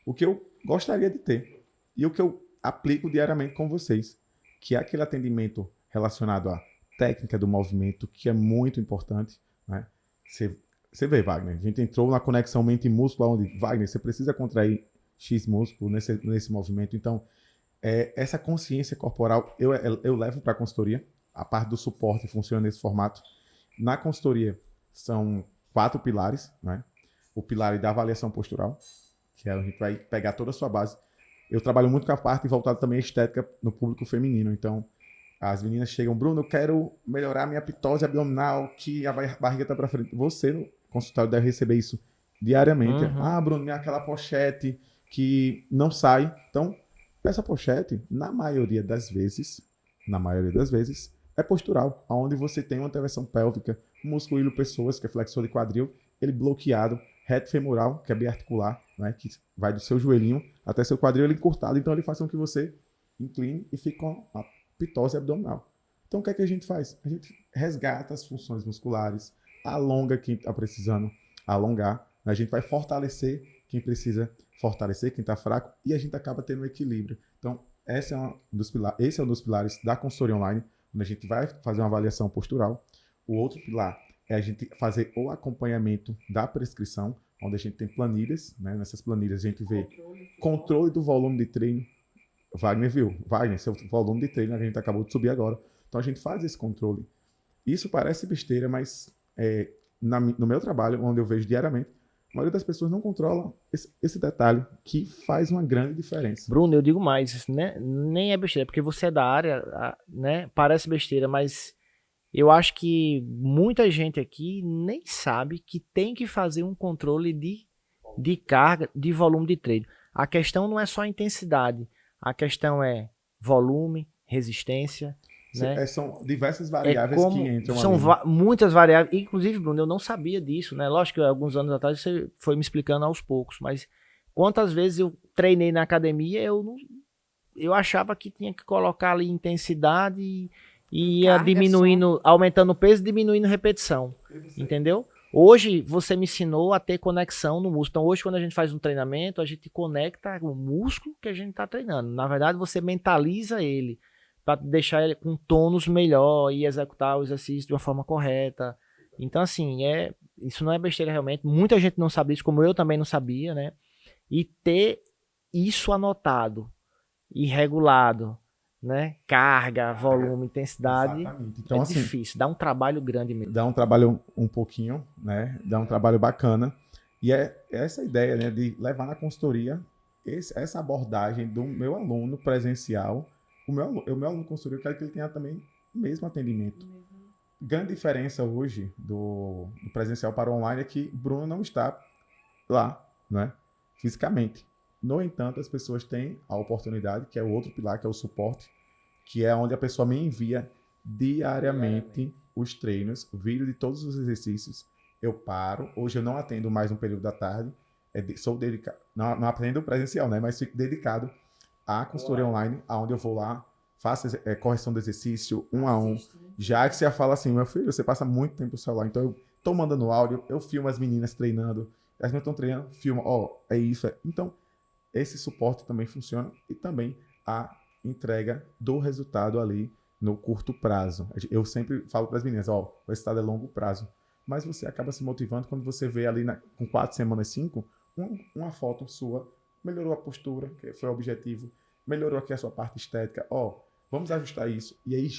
o que eu gostaria de ter e o que eu aplico diariamente com vocês, que é aquele atendimento relacionado à técnica do movimento, que é muito importante, né? Você vê, Wagner, a gente entrou na conexão mente e músculo, onde, Wagner, você precisa contrair X músculo nesse movimento. Então, essa consciência corporal eu levo para a consultoria. A parte do suporte funciona nesse formato. Na consultoria, são 4 pilares, né? O pilar da avaliação postural, que a gente vai pegar toda a sua base. Eu trabalho muito com a parte voltada também à estética no público feminino. Então, as meninas chegam, Bruno, eu quero melhorar minha pitose abdominal, que a barriga está para frente. Você, no consultório, deve receber isso diariamente. Uhum. Bruno, minha aquela pochete que não sai. Então, essa pochete, na maioria das vezes, é postural, onde você tem uma intervenção pélvica, músculo ilho-pessoas, que é flexor de quadril, ele bloqueado, reto femoral, que é biarticular, né, que vai do seu joelhinho até seu quadril, ele encurtado, então ele faz com que você incline e fique com a pitose abdominal. Então o que é que a gente faz? A gente resgata as funções musculares, alonga quem está precisando alongar, né? A gente vai fortalecer quem precisa fortalecer, quem está fraco, e a gente acaba tendo um equilíbrio. Então esse é um dos pilares da consultoria online, onde a gente vai fazer uma avaliação postural. O outro pilar é a gente fazer o acompanhamento da prescrição, onde a gente tem planilhas, né? Nessas planilhas a gente vê controle do volume de treino, Wagner viu. Wagner, seu volume de treino, a gente acabou de subir agora. Então a gente faz esse controle. Isso parece besteira, mas no meu trabalho, onde eu vejo diariamente, a maioria das pessoas não controla esse detalhe que faz uma grande diferença. Bruno, eu digo mais, isso, né? Nem é besteira, porque você é da área, né? Parece besteira, mas eu acho que muita gente aqui nem sabe que tem que fazer um controle de carga, de volume de treino. A questão não é só a intensidade, a questão é volume, resistência, né? São diversas variáveis que entram são ali. muitas variáveis. Inclusive, Bruno, eu não sabia disso, né? Lógico que alguns anos atrás você foi me explicando aos poucos, mas quantas vezes eu treinei na academia, eu achava que tinha que colocar ali intensidade e ia Carga diminuindo, aumentando o peso e diminuindo repetição, entendeu? Hoje você me ensinou a ter conexão no músculo. Então hoje quando a gente faz um treinamento, a gente conecta o músculo que a gente está treinando. Na verdade você mentaliza ele para deixar ele com tônus melhor e executar o exercício de uma forma correta. Então assim, isso não é besteira realmente. Muita gente não sabe isso, como eu também não sabia, né? E ter isso anotado e regulado, né? Carga, volume, intensidade. Exatamente. Então, assim, difícil, dá um trabalho grande mesmo. Dá um trabalho um pouquinho, né? Dá um trabalho bacana. E é essa ideia, né, de levar na consultoria essa abordagem do meu aluno presencial. O meu aluno consultoria, eu quero que ele tenha também o mesmo atendimento. Grande diferença hoje do presencial para o online é que Bruno não está lá, né? Fisicamente. No entanto, as pessoas têm a oportunidade, que é o outro pilar, que é o suporte, que é onde a pessoa me envia diariamente os treinos, vídeo de todos os exercícios. Eu paro. Hoje eu não atendo mais no período da tarde. Sou dedicado, não atendo presencial, né? Mas fico dedicado à consultoria online, onde eu vou lá, faço correção do exercício, 1 a 1. Já que você fala assim, meu filho, você passa muito tempo no celular, então eu tô mandando áudio, eu filmo as meninas treinando, as meninas estão treinando, filmo, é isso. Então, esse suporte também funciona e também a entrega do resultado ali no curto prazo. Eu sempre falo para as meninas, o resultado é longo prazo, mas você acaba se motivando quando você vê ali com 4 semanas, 5, uma foto sua, melhorou a postura, que foi o objetivo, melhorou aqui a sua parte estética, vamos ajustar isso. E aí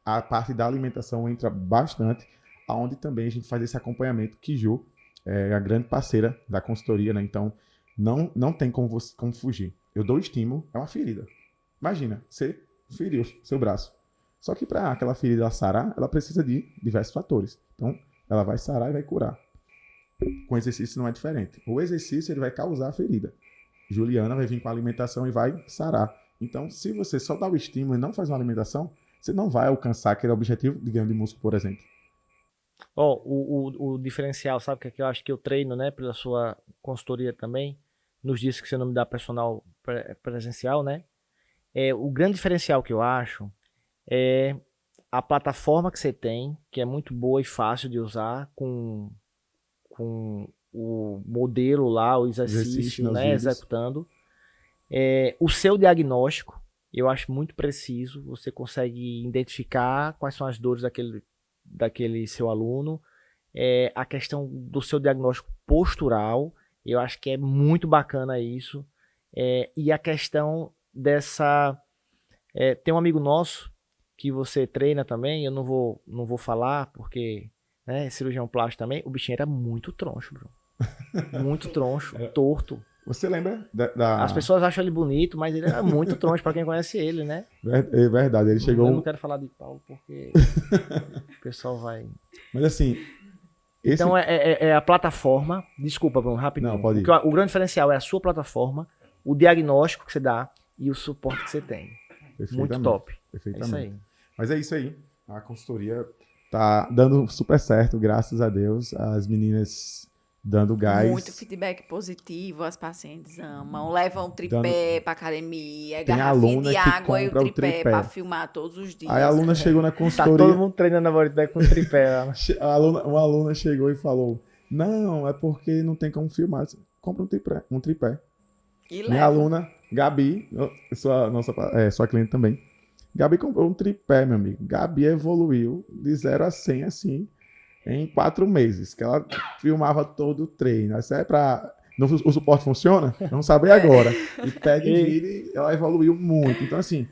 a parte da alimentação entra bastante, aonde também a gente faz esse acompanhamento, que Ju é a grande parceira da consultoria, né? Então, não tem como fugir. Eu dou estímulo, é uma ferida. Imagina, você feriu seu braço. Só que para aquela ferida sarar, ela precisa de diversos fatores. Então, ela vai sarar e vai curar. Com o exercício não é diferente. O exercício ele vai causar a ferida. Juliana vai vir com a alimentação e vai sarar. Então, se você só dá o estímulo e não faz uma alimentação, você não vai alcançar aquele objetivo de ganho de músculo, por exemplo. O diferencial, sabe, que é que eu acho que eu treino, né, pela sua consultoria também, nos dias que você não me dá personal presencial, né? O grande diferencial que eu acho é a plataforma que você tem, que é muito boa e fácil de usar, com o modelo lá, o exercício, né, executando. O seu diagnóstico, eu acho muito preciso, você consegue identificar quais são as dores daquele seu aluno. A questão do seu diagnóstico postural, eu acho que é muito bacana isso. E a questão dessa... tem um amigo nosso que você treina também, eu não vou falar, porque é cirurgião plástico também, o bichinho era muito troncho, bro. Muito troncho, torto. Você lembra As pessoas acham ele bonito, mas ele era muito troncho pra quem conhece ele, né? É verdade, ele chegou... Eu não quero falar de Paulo, porque o pessoal vai... Mas assim... Então é a plataforma... Desculpa, Bruno, rapidinho. Não, pode ir. O grande diferencial é a sua plataforma, o diagnóstico que você dá e o suporte que você tem. Muito top. Perfeitamente. É isso aí. Mas é isso aí. A consultoria tá dando super certo, graças a Deus. As meninas dando gás. Muito feedback positivo, as pacientes amam. Levam tripé pra academia, garrafinha de água e o tripé pra filmar todos os dias. Aí a aluna chegou na Tá consultoria. todo mundo treinando a bodytech com tripé. Uma aluna chegou e falou: não, é porque não tem como filmar. Compra um tripé. E Minha aluna, Gabi, sua cliente também. Gabi comprou um tripé, meu amigo. Gabi evoluiu de 0 a 100, assim, em 4 meses. Que ela filmava todo o treino. Isso é pra o suporte funciona? Vamos saber agora. E pega e vira e ela evoluiu muito. Então, assim,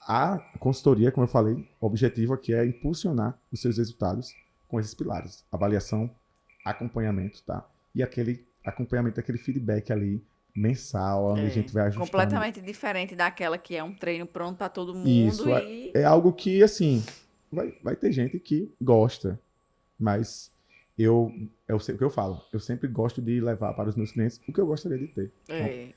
a consultoria, como eu falei, o objetivo aqui é impulsionar os seus resultados com esses pilares. Avaliação, acompanhamento, tá? E aquele acompanhamento, aquele feedback ali, mensal, onde a gente vai ajustando. Completamente diferente daquela que é um treino pronto para todo mundo. Isso, é algo que, assim, vai ter gente que gosta, mas eu sei o que eu falo. Eu sempre gosto de levar para os meus clientes o que eu gostaria de ter.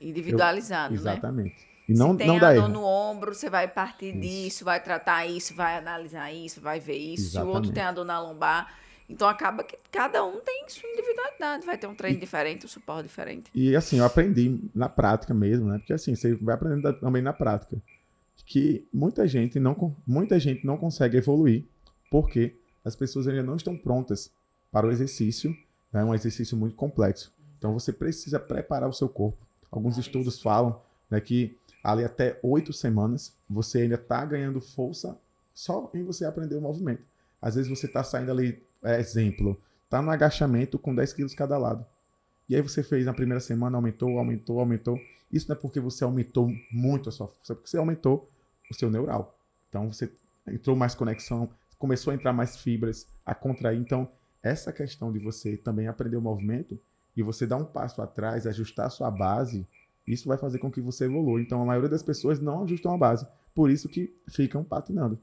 Individualizado, né? Exatamente. E não, Se tem não a dá dor erro. no ombro, você vai partir disso, vai tratar isso, vai analisar isso, vai ver isso. Se o outro tem a dor na lombar. Então acaba que cada um tem sua individualidade. Vai ter um treino diferente, um suporte diferente. E assim, eu aprendi na prática mesmo, né? Porque assim, você vai aprendendo também na prática. Que muita gente não consegue evoluir porque as pessoas ainda não estão prontas para o exercício. É um exercício muito complexo. Então você precisa preparar o seu corpo. Alguns estudos falam, né, que ali até 8 semanas você ainda está ganhando força só em você aprender o movimento. Às vezes você está saindo ali, exemplo, está no agachamento com 10 quilos cada lado. E aí você fez na primeira semana, aumentou. Isso não é porque você aumentou muito a sua força, é porque você aumentou o seu neural. Então você entrou mais conexão, começou a entrar mais fibras, a contrair. Então essa questão de você também aprender o movimento e você dar um passo atrás, ajustar a sua base, isso vai fazer com que você evolua. Então a maioria das pessoas não ajustam a base. Por isso que ficam patinando.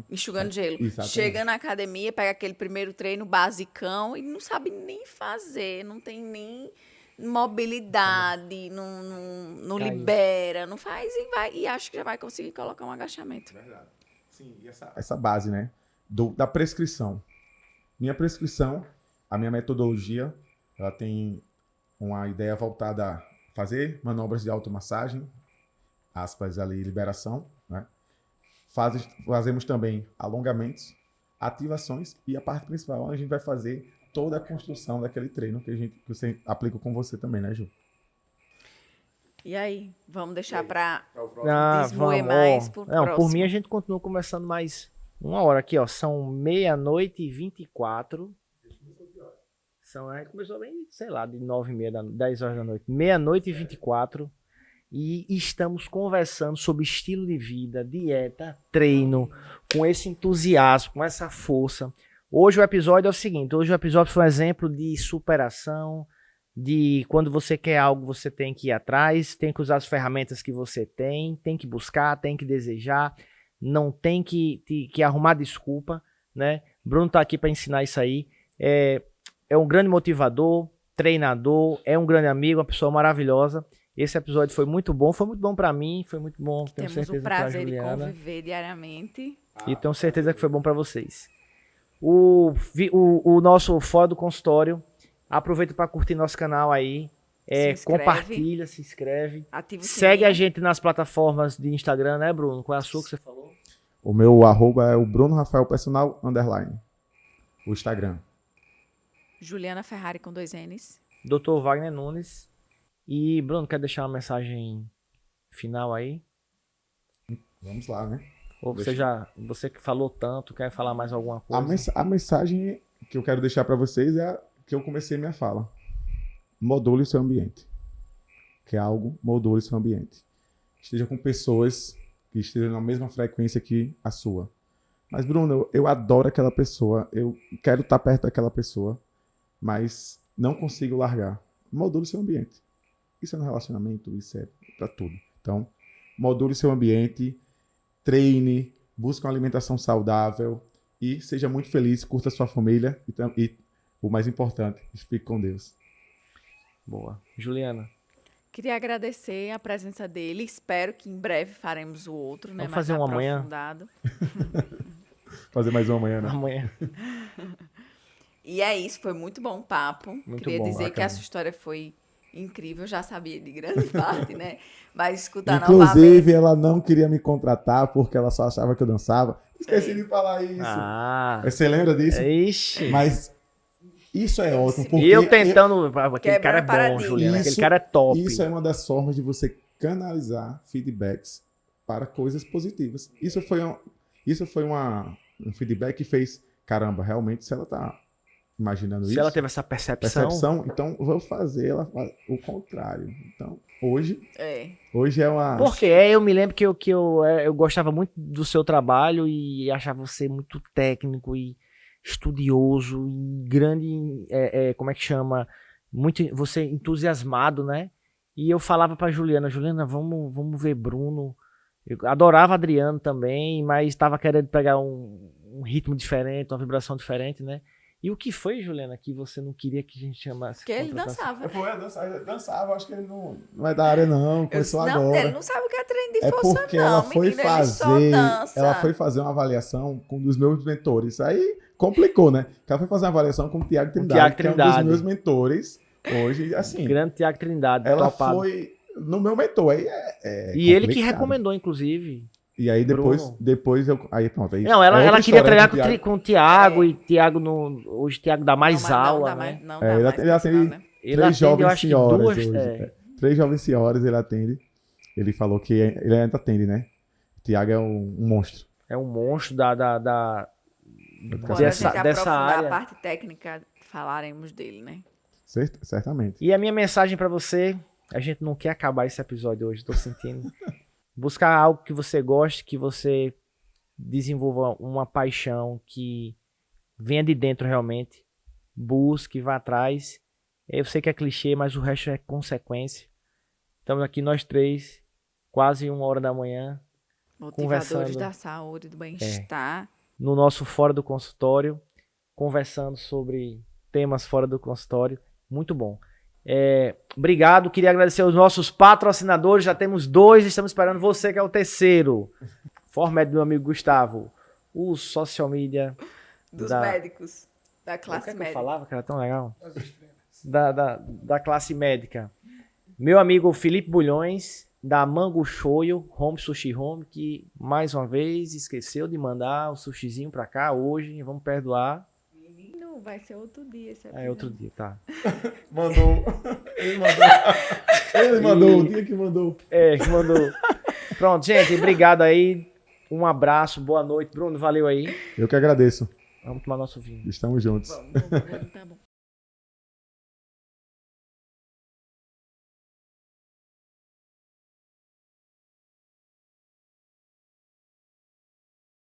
Enxugando gelo. Exatamente. Chega na academia, pega aquele primeiro treino basicão e não sabe nem fazer, não tem nem mobilidade, não libera, não faz e vai e acha que já vai conseguir colocar um agachamento. Verdade. Sim, e essa base, né, da prescrição. Minha prescrição, a minha metodologia, ela tem uma ideia voltada a fazer manobras de automassagem, aspas ali, liberação, né? Fazemos também alongamentos, ativações e a parte principal, onde a gente vai fazer toda a construção daquele treino que você aplica com você também, né, Ju? E aí, vamos deixar para desmoer mais pro próximo. Por mim a gente continua conversando mais 1 hora aqui, ó. São 00:24. A gente começou bem, sei lá, de 9h30, 10 horas da noite. 00:24. E estamos conversando sobre estilo de vida, dieta, treino, com esse entusiasmo, com essa força. Hoje o episódio é o seguinte, hoje o episódio foi um exemplo de superação, de quando você quer algo, você tem que ir atrás, tem que usar as ferramentas que você tem que buscar, tem que desejar, não tem que arrumar desculpa, né? Bruno tá aqui para ensinar isso aí. É um grande motivador, treinador, é um grande amigo, uma pessoa maravilhosa. Esse episódio foi muito bom para mim, foi muito bom, tenho certeza para Juliana. Temos o prazer de conviver diariamente. E tenho certeza que foi bom para vocês. O nosso Fora do Consultório, aproveita para curtir nosso canal aí, compartilha, se inscreve, ativa o segue sininho. a gente nas plataformas de Instagram, né, Bruno? Qual é a sua que você falou? O meu arroba é o Bruno Rafael Personal _, o Instagram. Juliana Ferrari com 2 N's. Dr. Wagner Nunes. E, Bruno, quer deixar uma mensagem final aí? Vamos lá, né? Ou você que falou tanto, quer falar mais alguma coisa? A mensagem que eu quero deixar para vocês é a que eu comecei minha fala. Module o seu ambiente. Que é algo, module o seu ambiente. Esteja com pessoas que estejam na mesma frequência que a sua. Mas, Bruno, eu adoro aquela pessoa, eu quero estar perto daquela pessoa, mas não consigo largar. Module o seu ambiente. Isso é no relacionamento, isso é para tudo. Então, module seu ambiente, treine, busque uma alimentação saudável e seja muito feliz, curta sua família e o mais importante, fique com Deus. Boa. Juliana. Queria agradecer a presença dele. Espero que em breve faremos o outro, né? Vamos fazer um amanhã. Fazer mais um amanhã, né? Amanhã. E é isso, foi muito bom o papo. Muito Queria bom, dizer bacana. que a sua história foi incrível, eu já sabia de grande parte, né? Mas escutar Inclusive, novamente... ela não queria me contratar porque ela só achava que eu dançava. Esqueci de falar isso. Você lembra disso? Ixi. Mas isso é ótimo. Porque eu tentando... Aquele cara é bom, paradigma. Juliana. Aquele cara é top. Isso é uma das formas de você canalizar feedbacks para coisas positivas. Isso foi um feedback que fez, caramba, realmente se ela tá imaginando Se isso. ela teve essa percepção. Então vou fazer ela o contrário. Então, hoje É. é uma... Porque eu me lembro que eu gostava muito do seu trabalho e achava você muito técnico e estudioso e grande, como é que chama? Muito, você entusiasmado, né? E eu falava pra Juliana, vamos ver Bruno. Eu adorava Adriano também, mas estava querendo pegar um ritmo diferente, uma vibração diferente, né? E o que foi, Juliana, que você não queria que a gente chamasse? Porque ele dançava. dançava, acho que ele não é da área não, começou Não, agora. ele não sabe o que é trem de É força, porque não, ela foi menino, ele só dança. ela foi fazer uma avaliação com um dos meus mentores. Aí complicou, né? Porque ela foi fazer uma avaliação com o Tiago Trindade, que é um dos meus mentores. Hoje, assim, Grande Tiago Trindade, ela topado. foi no meu mentor. Aí E ele que complicado. recomendou, inclusive. E aí Bruno. depois eu... Aí pronto. Aí Não, ela outra queria história, treinar né, com o Thiago. com o Thiago e Thiago hoje Thiago dá mais Não, mas aula, dá né? mais- Não É, dá ele mais atende- personal, né? Ele Três atende, eu jovens acho que senhoras duas. hoje. 3 jovens senhoras ele atende. Ele falou que ele ainda atende, né? O Thiago é um monstro. É um monstro Quando a gente dessa aprofundar área. a parte técnica, falaremos dele, né? Certamente. E a minha mensagem pra você, a gente não quer acabar esse episódio hoje, tô sentindo. Buscar algo que você goste, que você desenvolva uma paixão que venha de dentro realmente. Busque, vá atrás. Eu sei que é clichê, mas o resto é consequência. Estamos aqui nós três, quase 1h da manhã, Motivadores Conversando. da saúde, do bem-estar. no nosso Fora do Consultório, conversando sobre temas fora do consultório. Muito bom. Obrigado, queria agradecer aos nossos patrocinadores, já temos 2, estamos esperando você que é o terceiro. Formed, meu amigo Gustavo, o social media Dos da- médicos, da O que classe é que eu médica. falava que era tão legal? Da classe médica. Meu amigo Felipe Bulhões, da Mango Shoyu Home Sushi Home, que mais uma vez esqueceu de mandar o sushizinho pra cá hoje, vamos perdoar. Menino, vai ser outro dia esse É episódio. outro dia, tá. Mandou. Ele mandou o dia que mandou. Mandou. Pronto, gente, obrigado aí. Um abraço, boa noite. Bruno, valeu aí. Eu que agradeço. Vamos tomar nosso vinho. Estamos juntos. Vamos, tá bom.